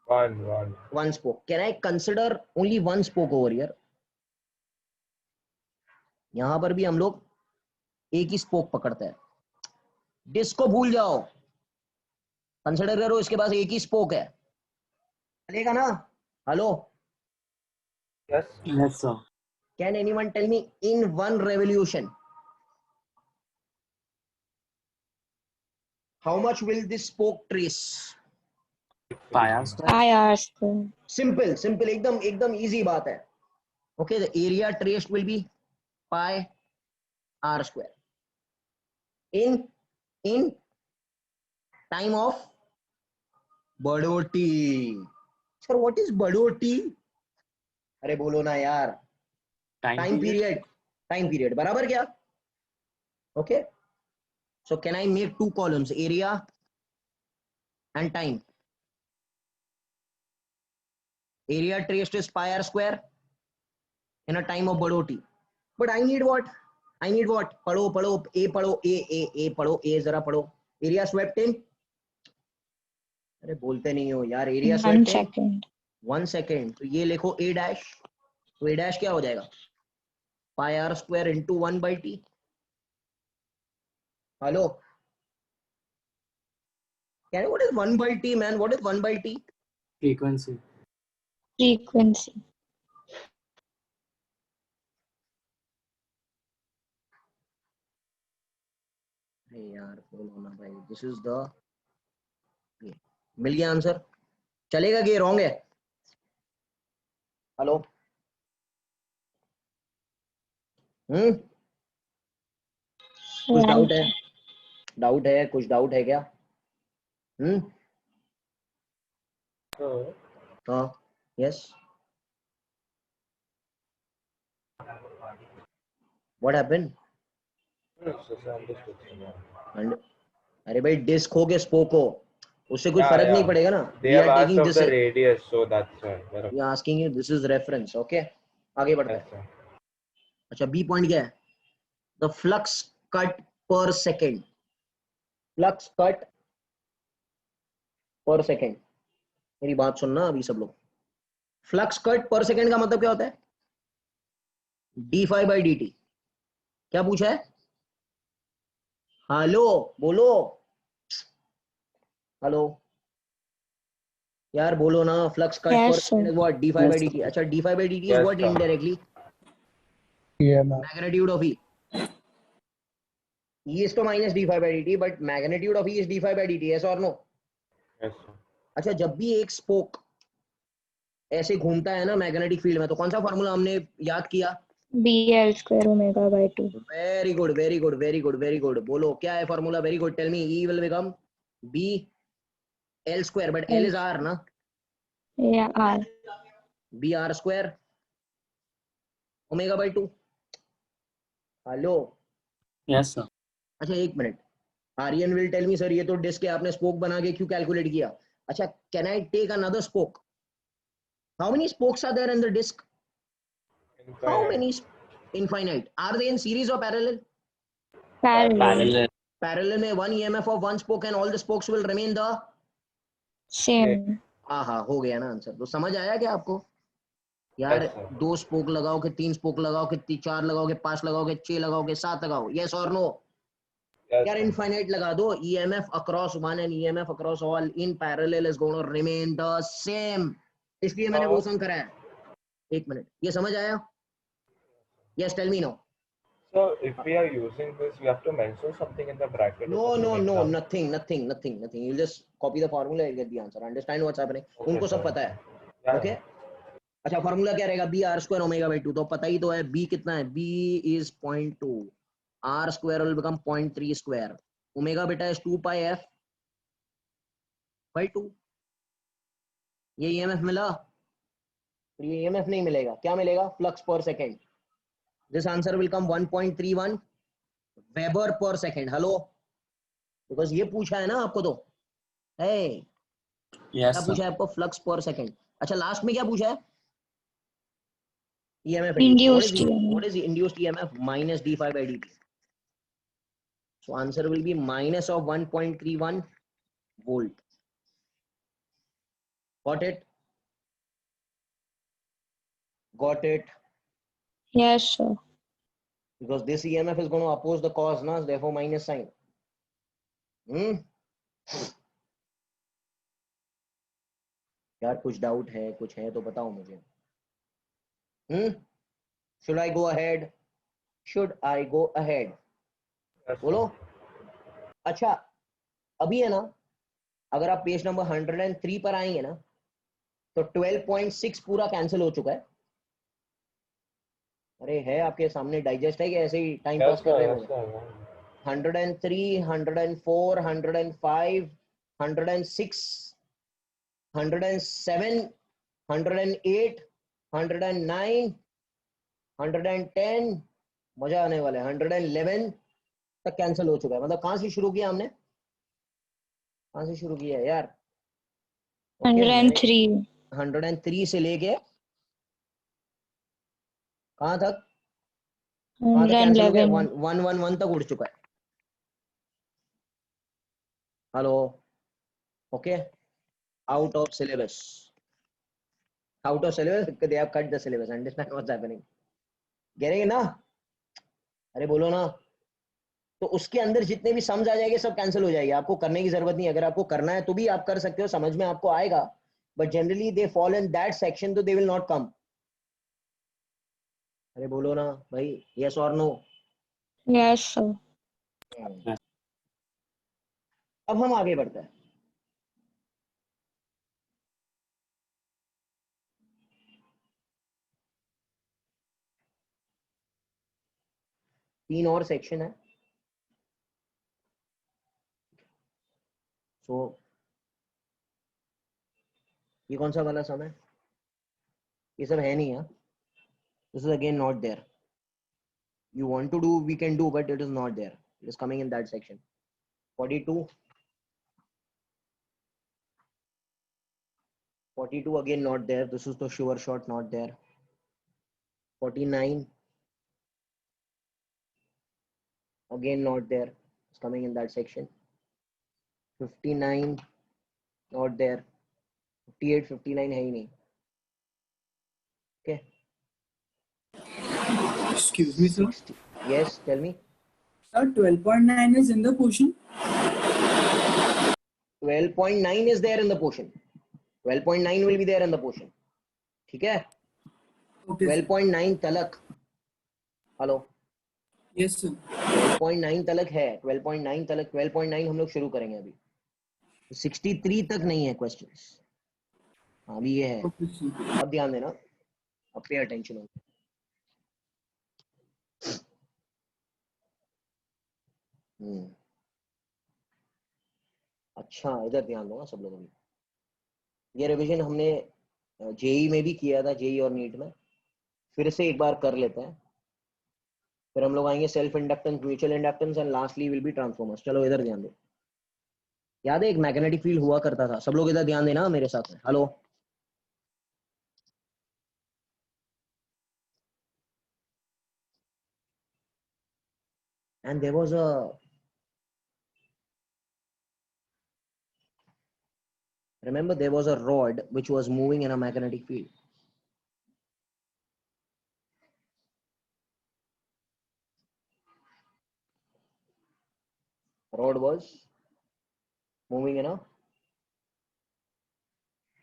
One. One spoke. Can I consider only one spoke over here? यहां पर भी हम लोग एक ही स्पोक पकड़ते हैं. डिस्क को भूल जाओ, कंसिडर करो इसके पास एक ही स्पोक है. चलेगा ना? Hello, Yes. Yes, sir. Can anyone tell me in one revolution how much will this spoke trace? pi r square. pi r square. Simple simple, एकदम एकदम इजी बात है. Okay, the area traced will be pi r square in time of बड़ोटी. सर व्हाट इज बड़ोटी? अरे बोलो ना यार. Time period. टाइम पीरियड बराबर क्या? Okay, so can I make two columns, area and time. Area traced is pi r square in a time of Badoti. But I need what? I need what? पढ़ो पढ़ो ए पढ़ो, ए जरा पढ़ो. Area swept in. अरे बोलते नहीं हो यार. Area 1 swept in. second. 1 second. तो ये लिखो a dash. तो a dash क्या हो जाएगा? Pi r square into 1 by t. Hello. What is 1 by t, man? What is 1 by t? Frequency. Frequency. अरे यार बोलो ना भाई. This is the. मिल गया आंसर? चलेगा कि रॉन्ग है? हेलो. कुछ डाउट है? डाउट है? कुछ डाउट है क्या? So, हाँ. यस. What happened? understood. अरे भाई डिस्क हो के स्पोक हो, उससे कुछ Yeah, फर्क yeah. नहीं पड़ेगा ना. They we have are asked taking of this, the radius, so that's why. We are asking you, this is reference. Okay, आगे बढ़ते हैं. Yes, sir. अच्छा, बी पॉइंट क्या है? The flux cut per second. Flux cut per second. मेरी बात सुनना अभी सब लोग. फ्लक्स कट पर सेकेंड का मतलब क्या होता है? D phi by D t. क्या पूछा है? हेलो बोलो. हेलो यार बोलो ना. फ्लक्स कट Yes, पर sir. Second what? D phi by Yes, d t. अच्छा, d phi by D t is Yes, what sir. Indirectly? Magnitude of E. E is to minus d phi by dt, but magnitude of E is d phi by dt. Yes or no? Yes, sir. अच्छा, जब भी एक स्पोक ऐसे घूमता है ना मैग्नेटिक फील्ड में, तो कौन सा फॉर्मूला हमने याद किया? BL square omega by 2. Very good very good very good very good. बोलो क्या है formula? Very good. Tell me. E will become B L square, but L is R ना? Yeah, R. B R square omega by 2. Hello. Yes, sir. अच्छा एक minute. Aryan will tell me sir ये तो डिस्क है, आपने स्पोक बना के क्यों कैलकुलेट किया? अच्छा, can I take another spoke? How many spokes are there in the disc? How many? Infinite. Are they in series or parallel? Parallel. Parallel. Parallel में one EMF of one spoke and all the spokes will remain the. Same. हाँ हो गया ना आंसर. तो समझ आया क्या आपको? यार Yes, sir. 2 स्पोक लगाओ कि 3 स्पोक लगाओ कि 4 लगाओ कि 5 लगाओ कि 6 लगाओ कि 7 लगाओ. Yes or no? Yes, यार sir. इनफाइनाइट लगा दो. EMF across one and EMF across all in parallel is going to remain the same. इसलिए मैंने वो सम कराया. एक मिनट, ये समझ आया? Yes, tell me now. So if we are using this, we have to mention something in the bracket. No, or something no, like that. nothing. You'll just copy the formula, you'll get the answer. Understand what's happening? Okay, उनको सब sir. पता है. Yeah, Okay? अच्छा, फॉर्मूला क्या रहेगा? B r square omega by 2. तो पता ही तो है. बी कितना है? B is 0.2. R square will become 0.3 square. Omega बेटा इज 2 पाई एफ बाई 2. ये ईएमएफ मिला? ये ईएमएफ नहीं मिलेगा. क्या मिलेगा? फ्लक्स पर second. This answer will come 1.31 weber पर सेकेंड. हेलो, बिकॉज ये पूछा है ना आपको. तो है क्या Yes, sir. पूछा है आपको? फ्लक्स पर सेकेंड. अच्छा, लास्ट में क्या पूछा है? EMF Induced what is the induced EMF? Minus d phi by dt. So answer will be minus of 1.31 volt. Got it? Got it? Yes, sir. Because this EMF is going to oppose the cause, na? Therefore minus sign. यार कुछ डाउट है? कुछ है तो बताओ मुझे. Should I go ahead? Should I go ahead? Yes, sir. बोलो. अच्छा, अभी है ना, अगर आप पेज नंबर 103 पर आएंगे ना तो 12.6 पूरा कैंसिल हो चुका है। अरे है आपके सामने, डाइजेस्ट है कि ऐसे ही टाइम पास कर रहे हो? 103, 104, 105, 106, 107, 108, 109, 110, मजा आने वाला है, 111 तक कैंसिल हो चुका है। मतलब कहां से शुरू किया हमने, कहां से शुरू किया है यार? 103. 103 से लेके कहां तक, कहां तक कैंसिल हो गया? 111 तक उड़ चुका है। Hello, okay, out of syllabus, out of syllabus, they have cut the syllabus, understand what's happening, getting ना? अरे बोलो ना। तो उसके अंदर जितने भी सम्स आ जाएंगे सब कैंसिल हो जाएंगे, आपको करने की जरूरत नहीं। अगर आपको करना है तो भी आप कर सकते हो, समझ में आपको आएगा, but generally they fall in that section, तो दे विल नॉट कम। अरे बोलो ना भाई, यस और नो? Yes, sir. अब हम आगे बढ़ते हैं। तीन और सेक्शन है। सो ये कौन सा वाला सम है? ये सब है नहीं है। This is again not there. You want to do, we can do, but it is not there. It is coming in that section. 42. 42 again not there. This is the sure shot, not there. 49 again not there. It's coming in that section. 59 not there. 58, 59 है ही नहीं. Okay. Excuse me, sir. 60. Yes, tell me. Sir, 12.9 is in the question. 12.9 is there in the portion. 12.9 will be there in the portion. ठीक है? Okay. 12.9 तलक. हेलो. Yes, sir. 12.9 तलक है. 12.9 तलक, 12.9 हम लोग शुरू करेंगे अभी. 63 तक नहीं है क्वेश्चंस. हाँ अभी ये है. Okay, sir. अब ध्यान देना. अब पे अटेंशन हो. अच्छा इधर ध्यान दो सब लोगों ने. ये रिवीजन हमने जेई में भी किया था, जेई और नीट में. फिर से एक बार कर लेते हैं. फिर हम लोग आएंगे self inductance, mutual inductance and lastly will be transformers. चलो इधर ध्यान दो. याद है एक मैग्नेटिक फील्ड हुआ करता था. सब लोग इधर ध्यान देना मेरे साथ में. Hello. And there was a remember there was a rod which was moving in a magnetic field. Rod was moving in a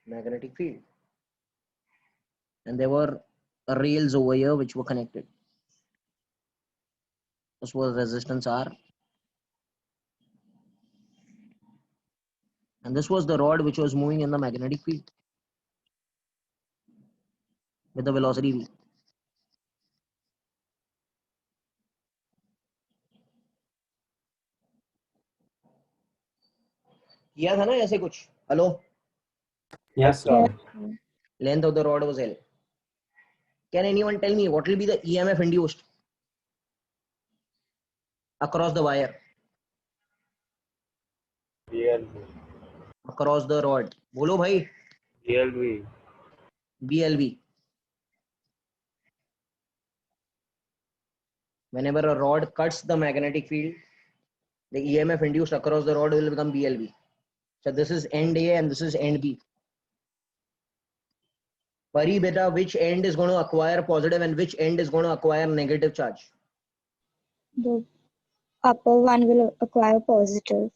magnetic field and there were rails over here which were connected. This was resistance R and this was the rod which was moving in the magnetic field with the velocity v. किया था ना ऐसे कुछ? Hello. Yes, sir. Length of the rod was L. Can anyone tell me what will be the EMF induced across the wire, BLV. across the rod? बोलो भाई. BLV. BLV. Whenever a rod cuts the magnetic field, the EMF induced across the rod will become BLV. So this is end A and this is end B. Pari beta, which end is going to acquire positive and which end is going to acquire negative charge? The upper one will acquire positive.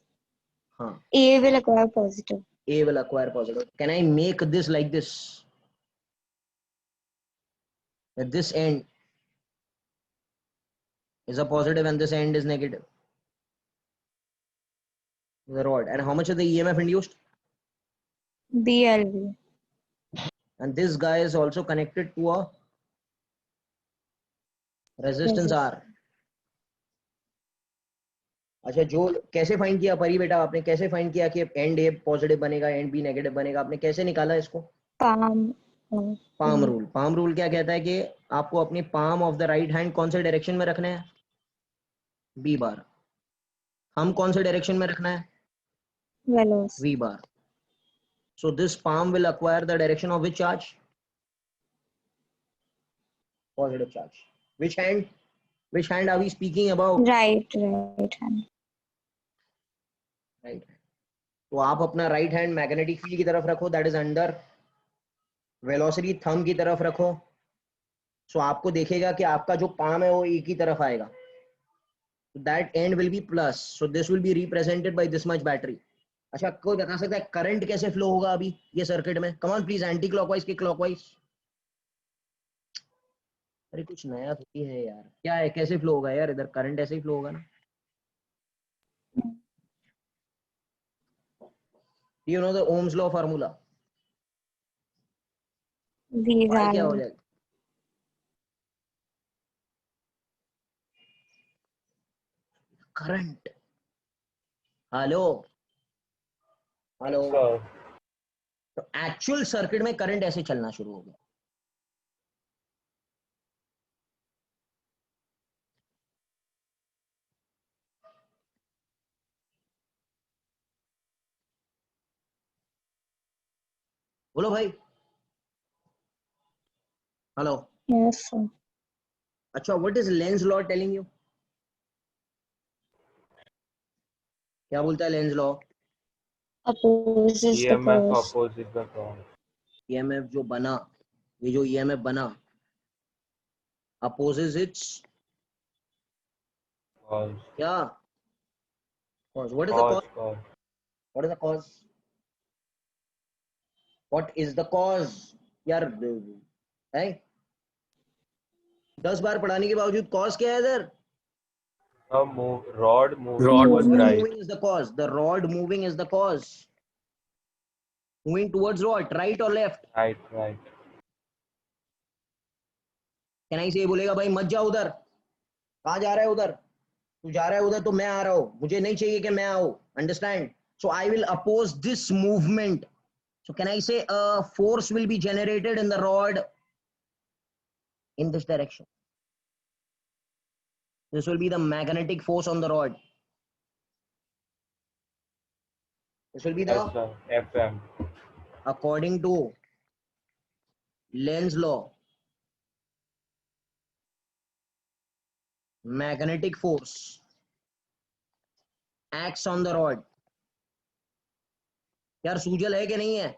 Huh. A will acquire positive. A will acquire positive. Can I make this like this? That this end is a positive and this end is negative. The rod. And how much is the EMF induced? BLV. And this guy is also connected to a resistance R. अच्छा, जो कैसे फाइंड किया परी बेटा, आपने कैसे फाइंड किया कि एंड ए पॉजिटिव बनेगा एंड बी नेगेटिव बनेगा, आपने कैसे निकाला इसको? Palm rule. पाम रूल क्या कहता है कि आपको अपनी palm of the right hand कौन से डायरेक्शन में रखना है? B bar. हम कौन से डायरेक्शन में रखना है? V bar. So this palm will acquire the direction of which charge? Positive charge. Which hand? Which hand are we speaking about? Right hand. Right. तो आप अपना राइट हैंड मैग्नेटिक फील्ड की तरफ रखो, that is under velocity thumb की तरफ रखो। सो आपको देखेगा कि आपका जो पाम है वो एक ही तरफ आएगा, that and will be plus, so this will be represented by this much battery. अच्छा, कोई बता सकता है करंट कैसे फ्लो होगा अभी ये सर्किट में? Come on please, anti clockwise की क्लॉकवाइज। अरे कुछ नया थोड़ी है यार, क्या है, कैसे फ्लो होगा यार? इधर करंट ऐसे ही फ्लो होगा ना। You know the Ohm's law formula? क्या हो जाएगा? करंट। Hello hello. तो एक्चुअल सर्किट में करंट ऐसे चलना शुरू हो गया। बोलो भाई। हेलो। Yes, sir. अच्छा, what is Lenz law telling you? क्या बोलता है Lenz law? Opposes the EMF cause. opposite the cause. EMF जो बना, ये जो ईएमएफ बना, अपोजेस इट्स Cause. क्या? Cause. What is the cause? Cause. What is the cause? What is the cause यार? है 10 बार पढ़ाने के बावजूद कॉज क्या है इधर? Rod moving Rod towards Rod right. moving is the cause. The rod moving is the cause. Moving towards what? Right or left? Right. Can I say? बोलेगा भाई मत जाओ उधर। कहाँ जा रहा है उधर? तू जा रहा है उधर तो मैं आ रहा हूँ, मुझे नहीं चाहिए कि मैं आऊँ। Understand? So I will oppose this movement. So can I say a force will be generated in the rod in this direction? This will be the magnetic force on the rod. This will be the, Yes, sir. FM. according to Lenz law, magnetic force acts on the rod. यार सूजल है कि नहीं है?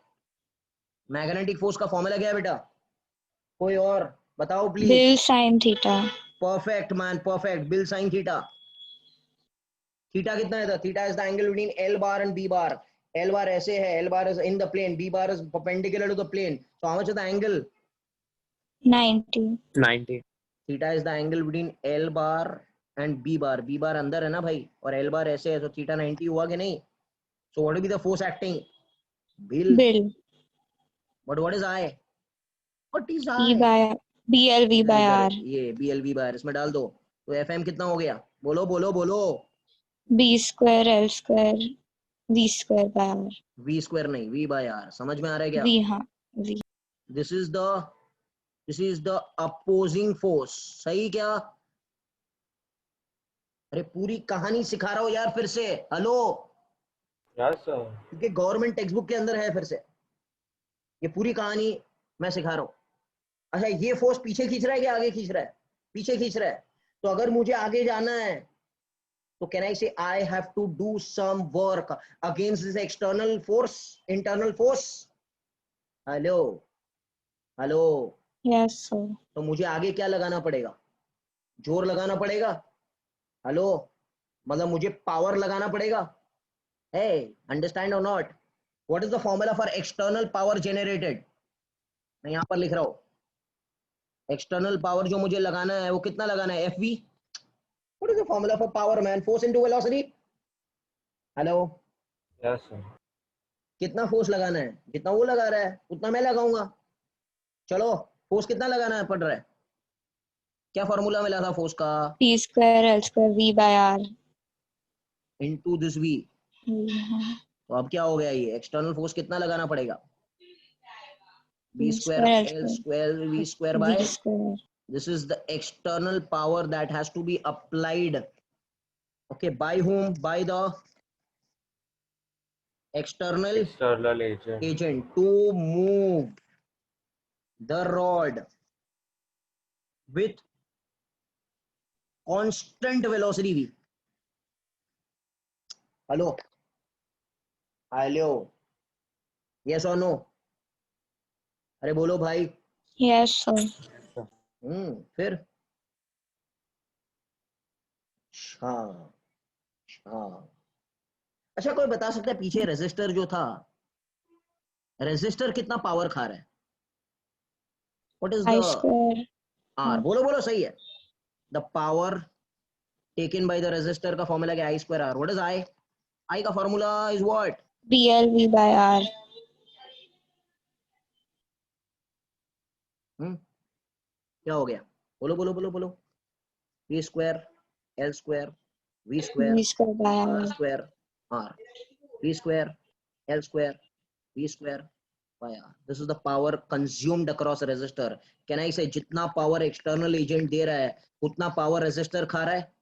मैग्नेटिक फोर्स का फॉर्मूला क्या है बेटा? कोई और बताओ please. Bill sin theta. Perfect man, perfect. B L sine theta. Theta कितना है? Theta is the angle between L bar and B bar. L bar ऐसे है, L bar is in the plane, B bar is perpendicular to the plane, so how much is the angle? 90. 90. Theta is the angle between L bar and B bar. B bar अंदर है ना भाई, और एल बार ऐसे है, तो थीटा 90 हुआ कि नहीं? So what will be the force acting? Bill. But what is I? What is I? BLV by R. ये BLV बार इसमें डाल दो, तो FM कितना हो गया? बोलो बोलो बोलो। B square L square V square by R. V square नहीं, V बाय R। समझ में आ रहा है क्या? V, हाँ, V. This is the opposing force. सही क्या? अरे पूरी कहानी सिखा रहा हूं यार फिर से। हेलो। Yes, sir. क्योंकि गवर्नमेंट टेक्स्ट बुक के अंदर है, फिर से ये पूरी कहानी मैं सिखा रहा हूं। अच्छा, ये फोर्स पीछे खींच रहा है कि आगे खींच रहा है? पीछे खींच रहा है। तो अगर मुझे आगे जाना है तो can I say I have to do some work against this external force, internal force. Hello hello. Yes, sir. तो मुझे आगे क्या लगाना पड़ेगा? जोर लगाना पड़ेगा। हेलो, मतलब मुझे पावर लगाना पड़ेगा। हे, अंडरस्टैंड और not? What is the formula for external power generated? मैं यहां पर लिख रहा हूं, एक्सटर्नल पावर जो मुझे लगाना है वो कितना लगाना है? FV। What is the formula for power man? Force into velocity. Hello. Yes, sir. कितना फोर्स लगाना है, जितना वो लगा रहा है उतना मैं लगाऊंगा। चलो फोर्स कितना लगाना है पड़ रहा है, क्या फॉर्मूला मिला था फोर्स का, P square L square V by R. Into this v। तो अब क्या हो गया, ये एक्सटर्नल फोर्स कितना लगाना पड़ेगा, b P square square L L square square v square by, V square. this is the external power that has to be applied, okay, by whom, by the external External agent. agent to move the rod with constant velocity v। Hello hello, yes और नो, अरे बोलो भाई। Yes, sir. फिर हाँ हाँ। अच्छा कोई बता सकता है पीछे रेजिस्टर जो था, रेजिस्टर कितना पावर खा रहा है, what is I the square. R, बोलो बोलो सही है, the power taken by the resistor का फॉर्मूला क्या है, I square R, what is I, I का formula is what, BL V by R. क्या हो गया, बोलो बोलो बोलो बोलो, P square L square V square V square by R R. Square R, P square L square V square by R. This is the power consumed across a resistor. Can I say जितना power external agent दे रहा है उतना power resistor खा रहा है?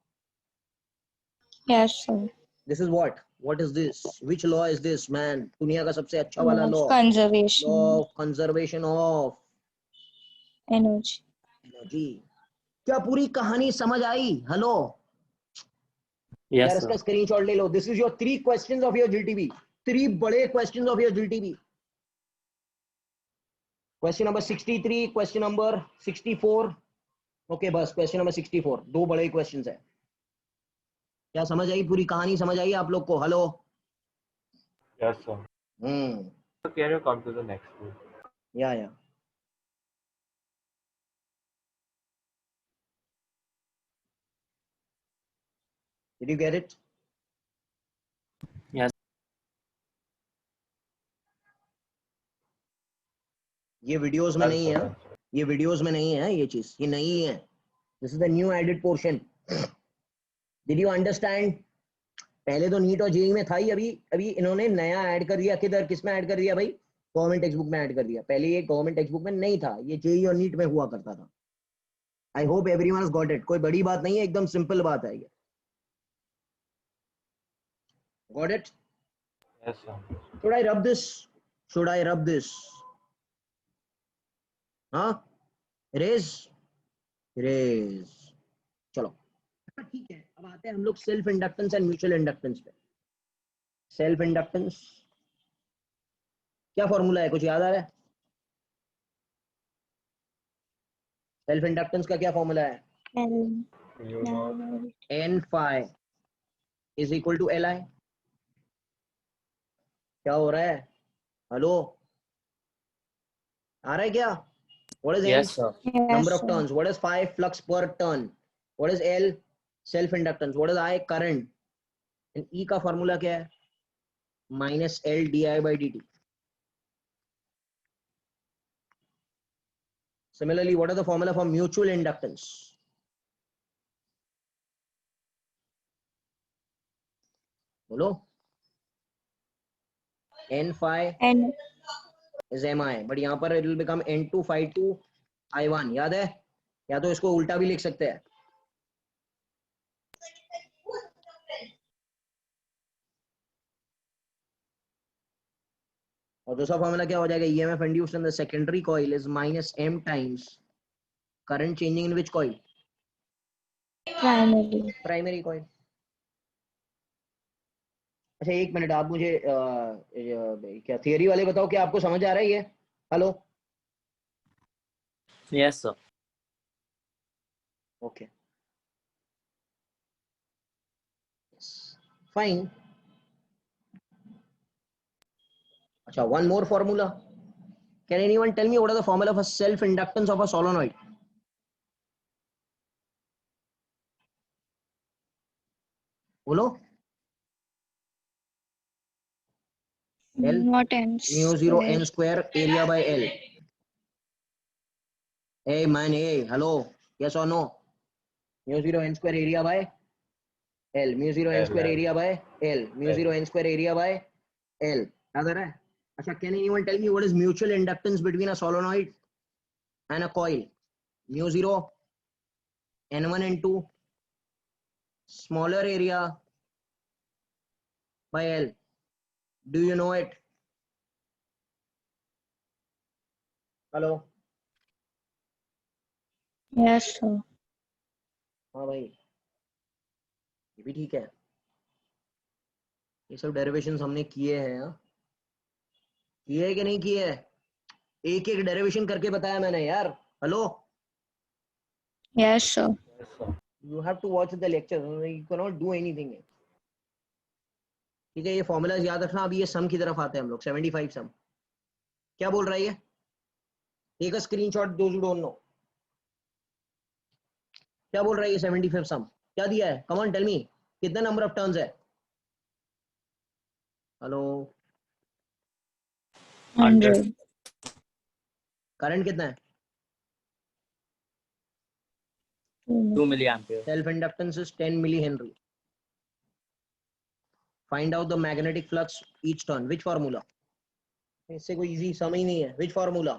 Yes, sir. This is what? What is this? Which law is this, man? दुनिया का सबसे अच्छा वाला Of law. conservation. Law of conservation of Energy. energy. क्या पूरी कहानी समझ आई? हेलो Yes, यार, sir. इसका स्क्रीनशॉट ले लो. This is your 3 questions of your GTB. 3 बड़े questions of your GTB. Question number 63, question number 64. Okay बस क्वेश्चन नंबर 64, 2 बड़े क्वेश्चंस है. क्या समझ आई, पूरी कहानी समझ आई आप लोग को? Hello. Yes, sir. Hmm, So can you come to the next one? या did you get it? Yes. ये वीडियोस में नहीं है, Answer. ये वीडियोस में नहीं है, ये चीज ये नहीं है. This is the new added portion. Did you understand? पहले तो नीट और जेई में था ही, अभी अभी इन्होंने नया ऐड कर दिया. किधर, किस में ऐड कर दिया भाई? गवर्नमेंट टेक्स्ट बुक में ऐड कर दिया. पहले ये गवर्नमेंट टेक्स्ट बुक में नहीं था, ये जेई और नीट में हुआ करता था. I hope everyone has got it. कोई बड़ी बात नहीं है, एकदम सिंपल बात है ये. Got it? Yes, sir. Should I rub this? Should I rub this? हाँ, रेज रेज. चलो ठीक है, अब आते हैं हम लोग self inductance and mutual inductance पे. सेल्फ इंडक्टेंस क्या फॉर्मूला है, कुछ याद आ रहा है? सेल्फ इंडक्टेंस का क्या फॉर्मूला है? L. You know. N phi is equal to Li. क्या हो रहा है? हेलो, आ रहा है क्या? What is N? Yes, sir. Yes, Number of sir. turns. What is phi? Flux per turn. What is L? Self inductance. What is I? Current. And E का फॉर्मूला क्या है? Minus L di by dt. Similarly, what is the formula for mutual inductance? बोलो. N phi N. is Mi, but यहाँ पर it will become N2 phi 2 I1. याद है? या तो इसको उल्टा भी लिख सकते हैं. और दूसरा फॉर्मूला क्या हो जाएगा? EMF induced in the secondary coil is minus M times current changing in which coil? Primary. Primary coil. अच्छा एक मिनट, आप मुझे क्या थियरी वाले बताओ, क्या आपको समझ आ रहा है ये? Hello. Yes, sir. Okay fine. अच्छा, one more formula. Can anyone tell me what is the formula for self inductance of a solenoid? बोलो. L. Not n Mu 0 square. n square area by L. Hey man, hey, hello. Yes or no? Mu 0 n square area by L. Mu 0 n square area by L. Mu 0 n square area by L. याद आ रहा है? अच्छा, can anyone tell me what is mutual inductance between a solenoid and a coil? Mu 0 n1 n2 smaller area by L. Do you know it? Hello. Yes, sir. हाँ भाई, ये भी ठीक है. ये सब डेरिवेशंस हमने किए हैं. हाँ, किए है कि नहीं किए है? एक एक डेरिवेशन करके बताया मैंने यार. Hello. Yes, sir. You have to watch the lecture. You cannot do anything. ठीक है, ये फॉर्मूलाज याद रखना. अभी ये सम की तरफ आते हैं हम लोग. 75 सम. क्या बोल रहा है ये? Take a screenshot those who don't know. क्या बोल रहा है ये 75 सम? क्या दिया है? Come on tell me. कितने नंबर ऑफ टर्न्स है? हेलो. 100. करंट कितना है? 2 milliampere. Self inductance is 10 millihenry. Find out the magnetic flux each turn. Which formula? इससे कोई इजी सम ही नहीं है. Which formula?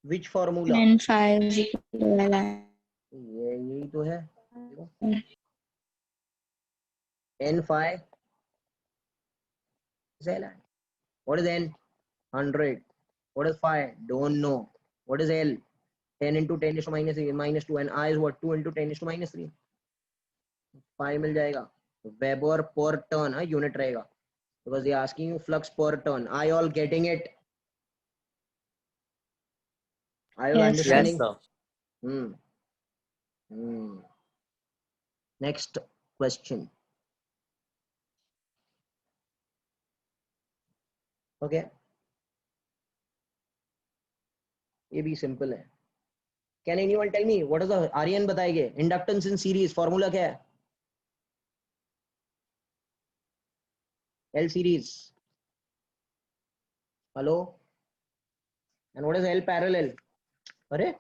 Which formula? N5 is equal to Li. ये यही तो है. N phi is L. What is N? 100. What is phi? Don't know. What is L? 10 into 10 is to minus 2 and I is what? 2 into 10 is to minus 3. Phi मिल जाएगा. Weber per turn, हाँ, unit रहेगा. Because they are asking you flux per turn. Are you all getting it? Are you Yes, understanding? Yes, sir. Next question. Okay. ये भी simple है. Can anyone tell me what is the RN बताएंगे? Inductance in series formula क्या है? L series. Hello. And what is L parallel? अरे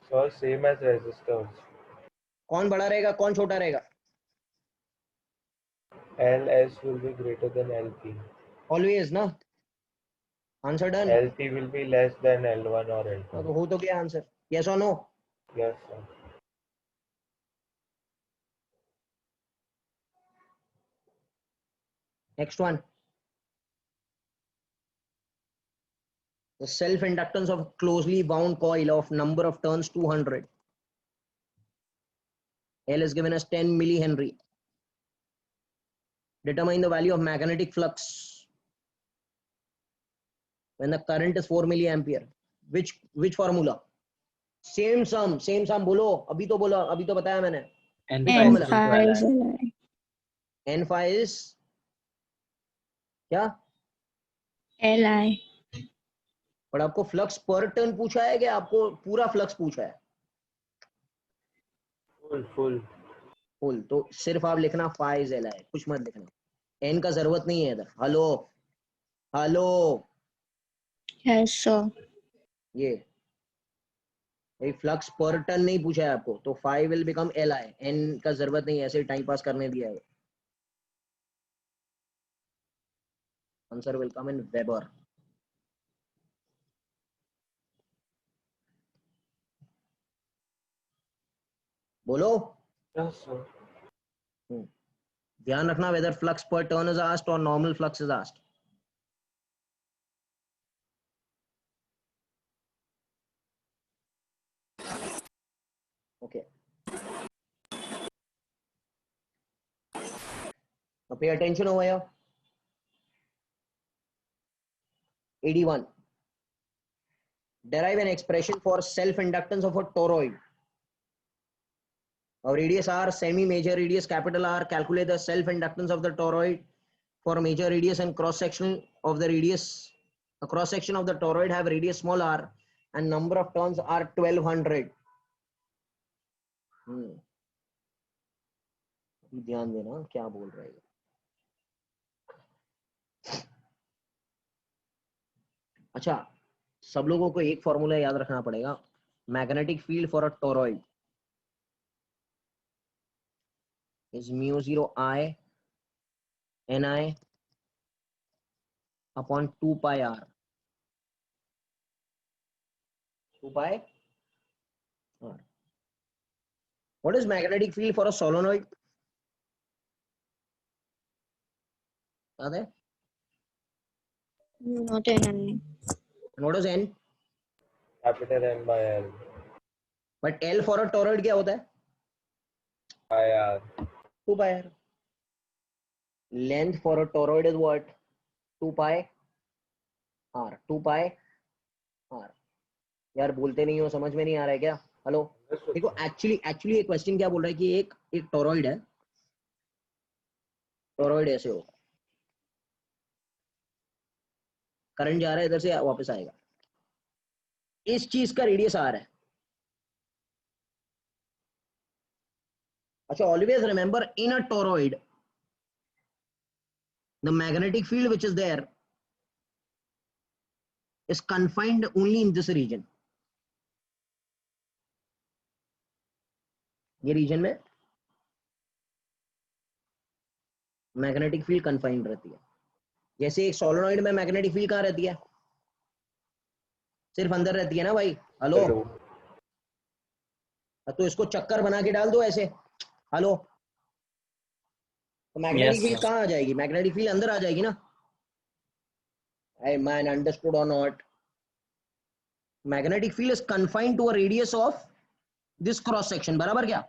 So same as resistors. कौन बड़ा रहेगा, कौन छोटा रहेगा? LS will be greater than LP. Always ना. Answer done. LP will be less than L1 or L2. तो हो तो क्या answer? Yes or no? Yes, sir. Next one. The self-inductance of a closely wound coil of number of turns 200. L is given as 10 millihenry. Determine the value of magnetic flux when the current is 4 milliampere. Which formula? Same sum बोलो. अभी तो बोला, अभी तो बताया मैंने. N5 is Li. N phi is क्या? Li. पर आपको फ्लक्स पर टर्न पूछा है कि आपको पूरा फ्लक्स पूछा है? फुल. तो सिर्फ आप लिखना phi is Li, कुछ मत लिखना. n का जरूरत नहीं है इधर. हेलो. Yes, sir. ये फ्लक्स पर टर्न नहीं पूछा है आपको, तो phi will become Li. n का जरूरत नहीं है, ऐसे टाइम पास करने दिया है. Answer will come in Weber. बोलो. Yes, sir. ध्यान रखना whether flux per turn is asked or normal flux is asked. Okay. Now pay attention over here. 81. Derive an expression for self-inductance of a toroid. Of radius r, semi-major radius capital R. Calculate the self-inductance of the toroid for major radius and cross-section of the radius. A cross-section of the toroid have radius small r and number of turns are 1200. ध्यान देना क्या बोल रहा है ये। अच्छा, सब लोगों को एक फॉर्मूला याद रखना पड़ेगा। Magnetic field for a toroid is mu 0 I Ni upon 2 pi r. 2 pi r. What is magnetic field for a solenoid? याद है? Not Ni. And what is N? Capital N by L But L for a toroid क्या होता है? by R. 2 pi r. Length for a toroid is what? 2 pi r. 2 pi r. यार बोलते नहीं हो, समझ में नहीं आ रहा है क्या? हेलो, देखो एक्चुअली ये क्वेश्चन क्या बोल रहा है कि एक टोरॉइड है, टोरॉइड ऐसे हो, करंट जा रहा है इधर से वापस आएगा, इस चीज का रेडियस आर है। अच्छा, always remember in a toroid the magnetic field which is there is confined only in this region. ये रीजन में मैग्नेटिक फील्ड कन्फाइंड रहती है। जैसे एक सोलेनॉइड में मैग्नेटिक फील्ड कहां रहती है? सिर्फ अंदर रहती है ना भाई। हेलो, तो इसको चक्कर बना के डाल दो ऐसे, हेलो, तो मैग्नेटिक Yes, फील्ड sir. कहां आ जाएगी? मैग्नेटिक फील्ड अंदर आ जाएगी ना। आई मैन, अंडरस्टूड और not? Magnetic field is confined to a radius of this cross section, बराबर क्या?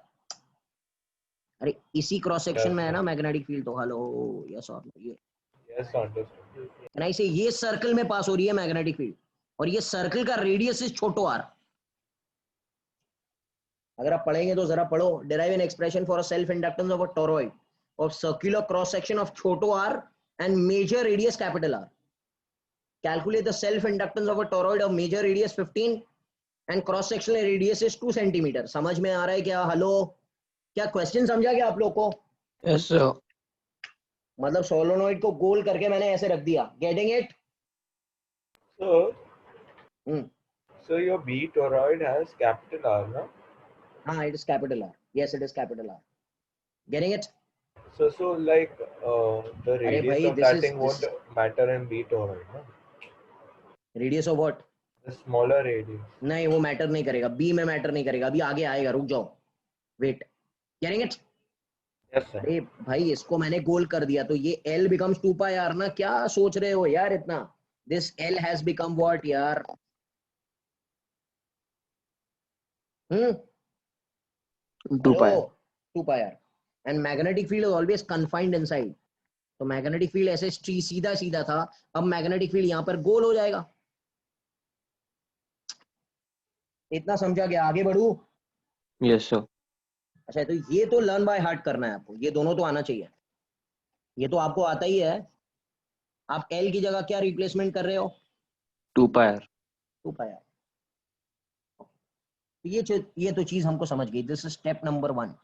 अरे इसी क्रॉस सेक्शन में है ना मैग्नेटिक फील्ड, तो हेलो, यस और ये Yes, understood. ना, इसे ये सर्कल में पास हो रही है मैग्नेटिक फील्ड, और ये सर्कल का रेडियस इज छोटो आर। अगर आप पढ़ेंगे तो जरा पढ़ो, derive an expression for a self inductance of a toroid of circular cross section of छोटो r and major radius capital R. Calculate the self inductance of a toroid of major radius 15 and cross sectional radius is 2 centimetre. समझ में आ रहा है क्या? हेलो, क्या क्वेश्चन समझा क्या आप लोग को? Yes, sir. मतलब सोलोनॉइड को गोल करके मैंने ऐसे रख दिया, getting it? So your B toroid has capital R, no? हाँ, it is capital R. Yes, it is capital R. Getting it? So like the अरे radius भाई, of this that is thing won't matter in B toroid, no? radius of what? The smaller radius. नहीं, वो मैटर नहीं करेगा, बी में मैटर नहीं करेगा, अभी आगे आएगा, रुक जाओ, wait. Getting it? Yes, sir. अरे भाई, इसको मैंने गोल कर दिया तो ये L becomes 2 pi r ना। क्या सोच रहे हो यार इतना? This L has become what यार? 2 pi. 2 pi r. And magnetic field is always confined inside. तो मैग्नेटिक फील्ड ऐसे सीधा सीधा था, अब मैग्नेटिक फील्ड यहाँ पर गोल हो जाएगा। इतना समझा गया? आगे बढ़ू? Yes, sir. अच्छा, तो ये तो लर्न बाय हार्ट करना है आपको, ये दोनों तो आना चाहिए, ये तो आपको आता ही है। आप L की जगह क्या रिप्लेसमेंट कर रहे हो? 2 pi r. 2 pi r। ये तो चीज हमको समझ गई। This is step number 1।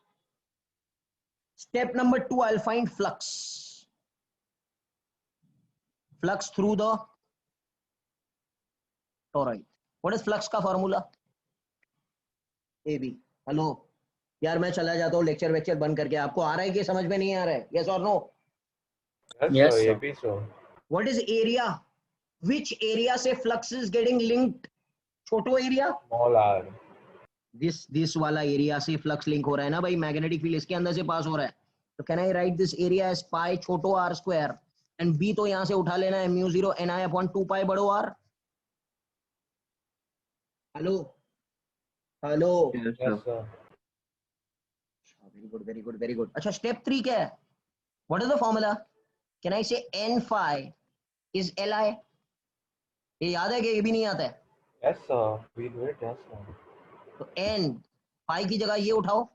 Step number 2, I will find flux. Flux through the toroid. What is flux का फॉर्मूला? AB। हेलो यार, मैं चला जाता हूँ लेक्चर वेक्चर बंद करके। आपको आ रहा है कि समझ में नहीं आ रहा है? यस और no? Yes, Yes, sir. sir. AB, so. What is area? Which area से फ्लक्स इज गेटिंग लिंक्ड? छोटो एरिया, Small r. दिस वाला एरिया से फ्लक्स लिंक हो रहा है ना भाई, मैग्नेटिक फील्ड इसके अंदर से पास हो रहा है। तो can I write this area as pi छोटो r स्क्वायर, एंड b तो यहां से उठा लेना है, म्यू 0 Ni अपॉन 2 पाई बड़ो r। Hello hello, Yes, Yes, sir. sir. Very good very good very good. अच्छा, स्टेप 3 क्या है? What is the formula? Can I से n phi इज Li? ये याद है कि ये भी नहीं आता है? Yes, sir. We do it. Yes, sir. तो n phi की जगह ये उठाओ,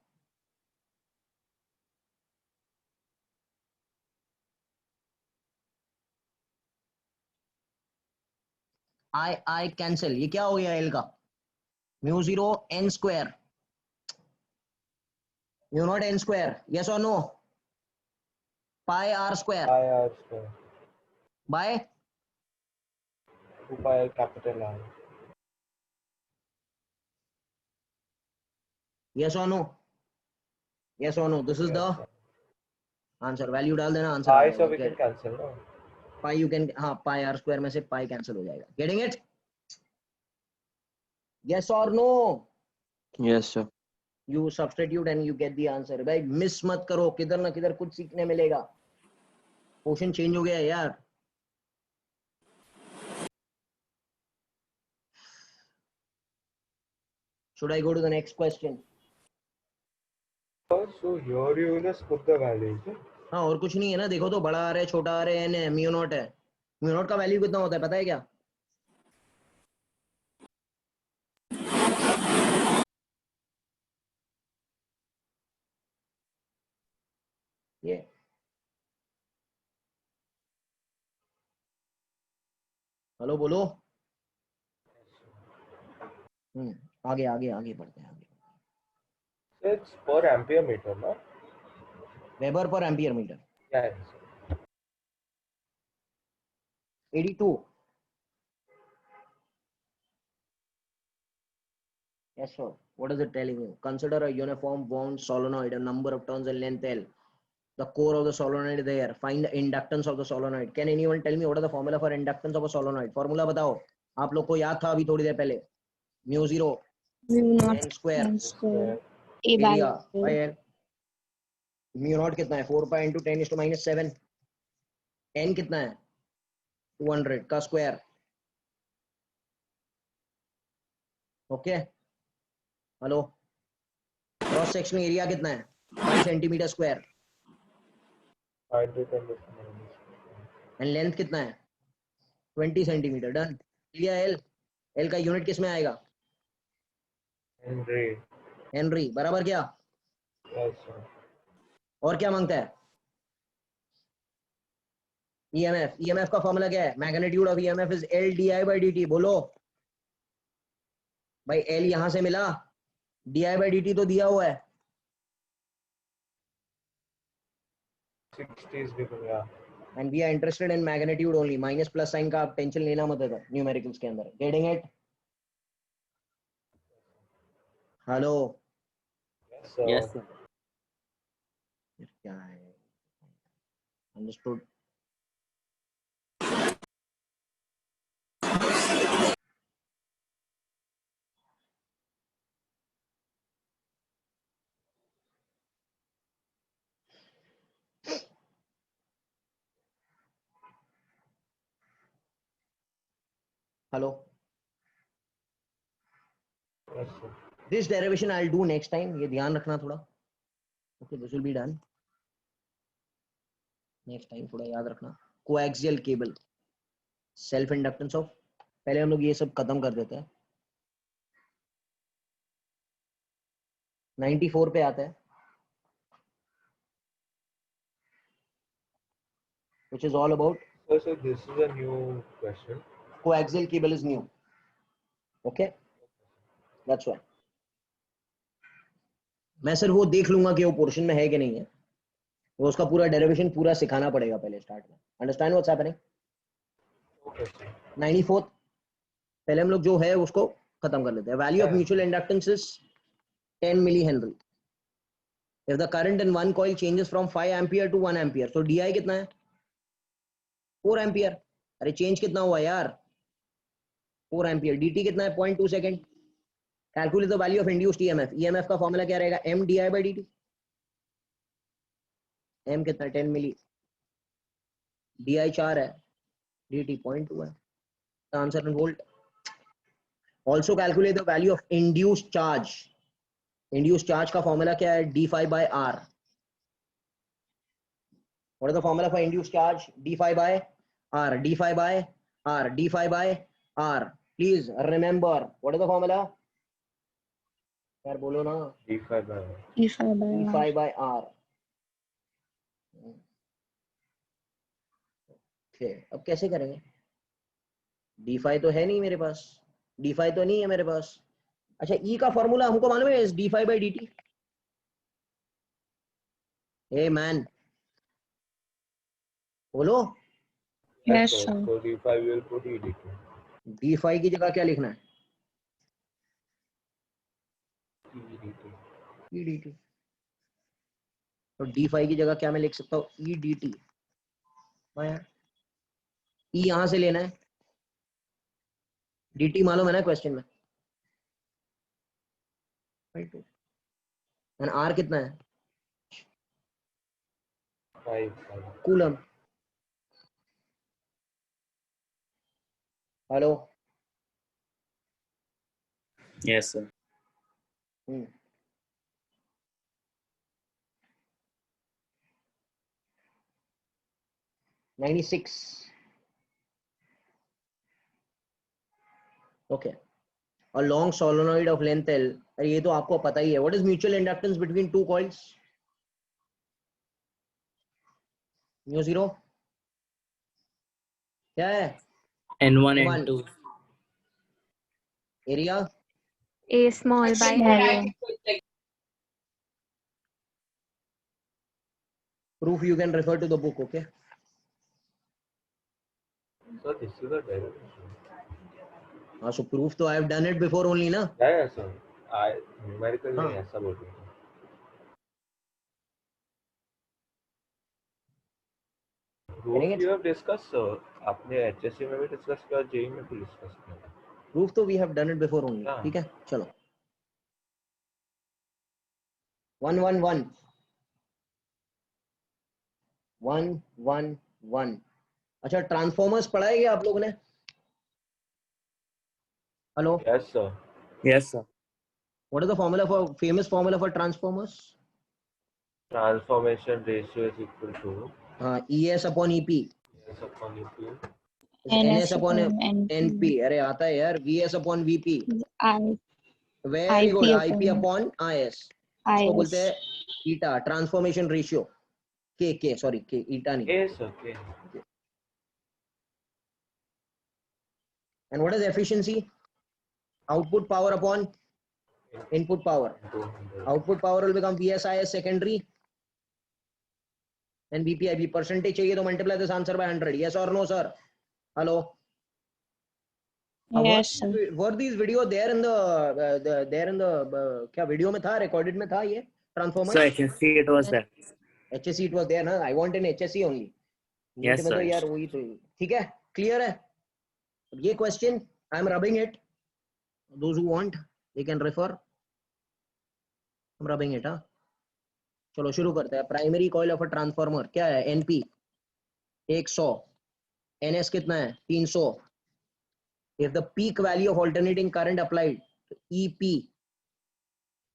I कैंसिल, ये क्या हो गया L का? Mu 0 n square, mu naught n square. Yes और no? pi r square pi r square by 2 pi capital R. yes or no? Yes or no? This is Yes, the sir. Answer. Value डाल देना, आंसर आ Pi, so जाएगा. we can cancel, no? Pi you can, हाँ पाई आर स्क्वायर में से पाई कैंसिल हो जाएगा. Getting it? यस और no? Yes, sir. You substitute and you get the answer. भाई मिस मत करो, किधर ना किधर कुछ सीखने मिलेगा. क्वेश्चन चेंज हो गया है यार. Should I go to the next question? So here you just put the values. No? हाँ और कुछ नहीं है ना. देखो तो बड़ा आ रहा है, छोटा आ रहा है, एन है, म्यू नॉट है. म्यू नॉट का वैल्यू कितना होता है पता है क्या? ये हेलो बोलो. आगे आगे आगे बढ़ते हैं. आगे So it's per ampere meter, no? Weber per ampere metre. Yes. 82. Yes, sir. What is it telling you? Consider a uniform wound solenoid, a number of turns in length L. The core of the solenoid is there. Find the inductance of the solenoid. Can anyone tell me what is the formula for inductance of a solenoid? Formula बताओ. आप लोग को याद था अभी थोड़ी देर पहले. Mu 0 mu naught n square n square a by area L. by L. Mu naught कितना है? 4 pi into 10 is to minus 7. n कितना है? 200 का square. Okay. Hello. Cross sectional area कितना है? 5 सेंटीमीटर स्क्वायर. 110 एंड लेंथ कितना है? 20 सेंटीमीटर. डन. लिया एल. एल का यूनिट किस में आएगा? Henry. हेनरी. बराबर क्या? Yes, sir. और क्या मांगता है? ईएमएफ. ईएमएफ का फॉर्मूला क्या है? Magnitude of EMF is L D I by D T. बोलो भाई. एल यहां से मिला, D I by D T तो दिया हुआ है. 60 is given, yeah. And we are interested in magnitude only. Minus plus sign का आप टेंशन लेना मत इधर न्यूमेरिकल्स के अंदर. Getting it? Hello. Yes, sir. Yes, sir. क्या है? Understood. Hello. Yes, sir. This derivation I'll do next time. ये ध्यान रखना थोड़ा. Okay, this will be done next time. थोड़ा याद रखना. Coaxial cable, self inductance of. पहले हम लोग ये सब खत्म कर देते हैं. 94 पे आता है, which is all about So this is a new question. coaxial cable is new. Okay, that's why. मैं सिर्फ वो देख लूंगा कि वो पोर्शन में है कि नहीं है. वो उसका पूरा डेरिवेशन पूरा सिखाना पड़ेगा पहले स्टार्ट में. Understand what's happening? Okay, sir. 94 पहले हम लोग जो है उसको खत्म कर लेते हैं. Value of mutual inductance is 10 milli henry. If the current in one coil changes from 5 ampere to 1 ampere, तो डीआई कितना है? 4 एम्पियर. अरे चेंज कितना हुआ यार? 4 एम्पियर. डीटी कितना है? 0.2 सेकंड. Calculate the value of induced EMF. EMF का फॉर्मूला क्या रहेगा? M D I by D T. M कितना है? 10 मिली. डी आई 4 है, डी टी 0.2 है. Answer in volt. Also calculate the value of induced charge. Induced charge का फॉर्मूला क्या है? D five by R. What is the formula for induced charge? D five by R. D five by R. D five by R. Please remember what is the formula. यार बोलो ना. D5 by if I by D R. Five by R. अब कैसे करेंगे? डी फाइव तो है नहीं मेरे पास. डी फाइव तो नहीं है मेरे पास. अच्छा, ई का फॉर्मूला हमको मालूम है. D five by D T. A man, बोलो। Yes, sir. sir. So D5 we will put ED2. D5 की जगह क्या लिखना है? ED2. EDT। तो D5 की जगह क्या मैं लिख सकता हूँ? EDT। E यहां से लेना है, DT मालूम है ना क्वेश्चन में, एंड R कितना है? 5. Coulomb. Hello. Yes, sir. 96। Okay. A long solenoid of length L, अरे ये तो आपको पता ही है। What is mutual inductance between two coils? mu 0 क्या है? N1, N1। N2. Area A small by L. proof you can refer to the book, okay? So this is the derivation. हाँ, so proof तो I have done it before only ना। Yeah, sir. I numerical हाँ। नहीं ऐसा बोल रहा हूँ। Proof करेंगे। you have discussed, sir. आपने HSC में भी discuss किया, JEE में भी discuss किया। proof तो we have done it before only, हाँ। ठीक है। चलो 1 1 1 1 1 1। अच्छा, ट्रांसफॉर्मर्स पढ़ा है क्या आप लोगों ने? Hello. Yes, sir. Yes, sir. What is the formula for famous formula for transformers? Transformation ratio is equal to ES upon EP S upon EP. is NS upon NP. NP। अरे आता है यार, VS upon VP। I, very good. IP IP upon IS। इसको बोलते हैं ईटा, ट्रांसफॉर्मेशन रेशियो। के सॉरी, के ईटा नहीं। Yes, okay. And what is efficiency? Output power upon input power. 200. Output power will become VSIS secondary and VPIP। Percentage चाहिए तो multiply this answer by 100। Yes or no, sir? Hello. Yes, sir. Were these video there in the क्या वीडियो में था, रिकॉर्डेड में था ये transformer? So I can see it was there. HSC it was there ना। I want in HSC only। Yes, NEET में तो sir. यार वही तो। ठीक है, क्लियर है ये question. I am rubbing it, those who want they can refer. I am rubbing it. हाँ, चलो शुरू करते हैं। Primary coil of a transformer क्या है? एनपी 100, एनएस कितना है? 300। If the peak value of alternating current applied, EP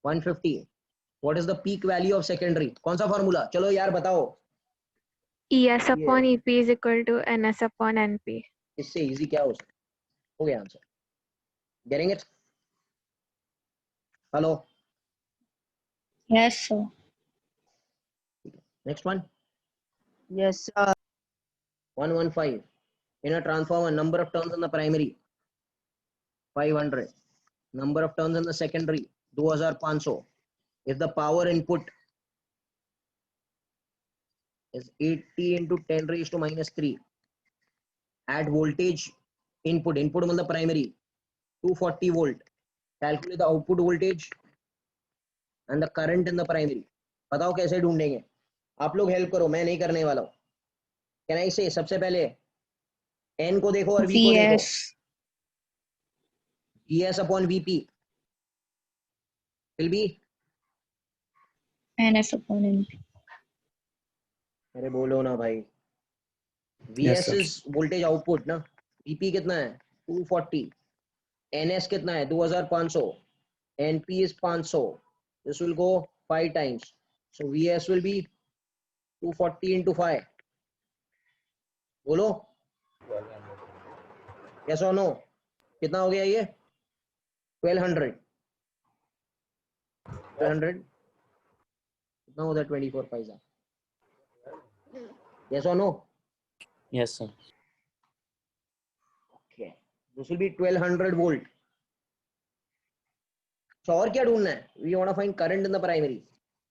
150। What is the peak value of secondary? कौन सा फॉर्मूला? चलो यार बताओ। ES upon EP is equal to NS upon NP. इससे इजी क्या हो सकता? हो गया answer. Getting it? Hello. Yes, sir. Next one. Yes, sir. 115. In a transformer, number of turns in the primary 500, number of turns in the secondary 2500. If the power input is 80 into 10 raised to minus 3, at voltage input मतलब primary 240 volt, calculate the output voltage and the current in the primary। बताओ कैसे ढूंढेंगे? आप लोग हेल्प करो, मैं नहीं करने वाला हूँ। कैन आई से सबसे पहले n को देखो और v को देखो। VS. ES upon VP will be, NS upon NP. अरे बोलो ना भाई। Yes, VS sir. is voltage output ना। VP कितना है? 240। NS कितना है? 2500। NP is 500। This will go 5 times. So VS will be 240 into 5। बोलो yes or no? कितना हो गया ये? 1200। 1200 कितना होता है? 24 पैसा। yes or no? Yes, sir. Okay, this will be 1200 volt। So और क्या ढूंढना है? We want to find current in the primary।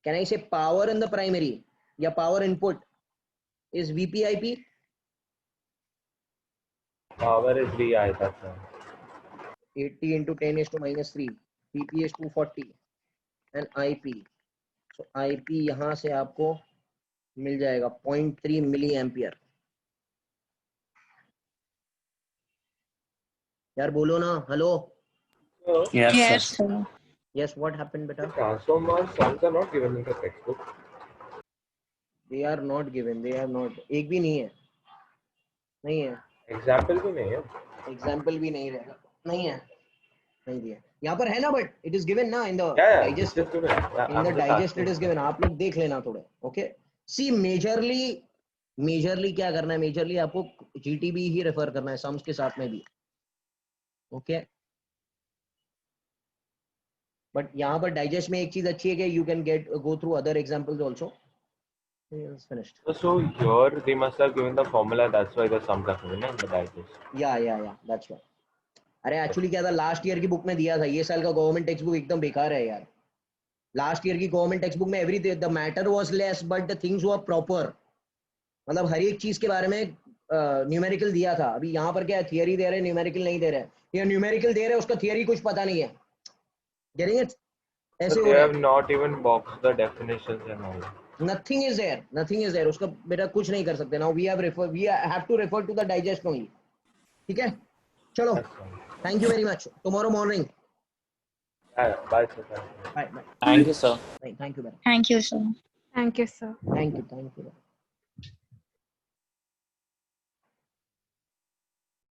Can I say power in the primary या power input is VPIP? Power is V आया था sir. 80 into 10 is to minus 3. PP is 240 and IP. So IP यहाँ से आपको मिल जाएगा 0.3 मिली एम्पियर. यार बोलो ना, hello. So, Yes, Yes, sir. sir. Yes, what happened the बेटा? transformer sums are not given in the textbook. They are not given. They are not. एक भी नहीं है. नहीं है. Example भी नहीं है. एग्जाम्पल भी नहीं रहेगा. नहीं है. नहीं दिया. यहाँ पर है ना, बट इट इज गिवन ना in the Yeah, digest. just given. Yeah, in I'm the just digest it asking. Is given. आप लोग देख लेना थोड़े. ओके. सी मेजरली क्या करना है? मेजरली आपको जीटीबी ही रेफर करना है सम्स के साथ में भी. ओके. बट यहाँ पर डाइजेस्ट में एक चीज अच्छी है कि you can get go through other examples also. Finished. So here they must have given the formula. That's why the sums are given in the digest. या दैट्स व्हाई. अरे एक्चुअली क्या था, लास्ट ईयर की बुक में दिया था. ये साल का गवर्नमेंट टेक्स्ट बुक एकदम बेकार है यार. लास्ट ईयर की गवर्नमेंट टेक्स्ट बुक में every the matter was less but the things were proper. मतलब हर एक चीज के बारे में न्यूमेरिकल दिया था. अभी यहाँ पर क्या है, थियरी दे रहे, न्यूमेरिकल नहीं दे रहे. ये न्यूमेरिकल दे रहे, उसका थियरी कुछ पता नहीं है. Getting it? ऐसे So हो they रहा have not even boxed the definitions and all. है. Nothing is there. उसका बेटा कुछ नहीं कर सकते. Now we have to refer to the digest only. ठीक है, चलो. That's all. Thank you very much. Tomorrow morning. Yeah, bye sir. Bye. Bye. Thank you, sir. Thank you. Thank you, sir. Thank you, sir. Thank you.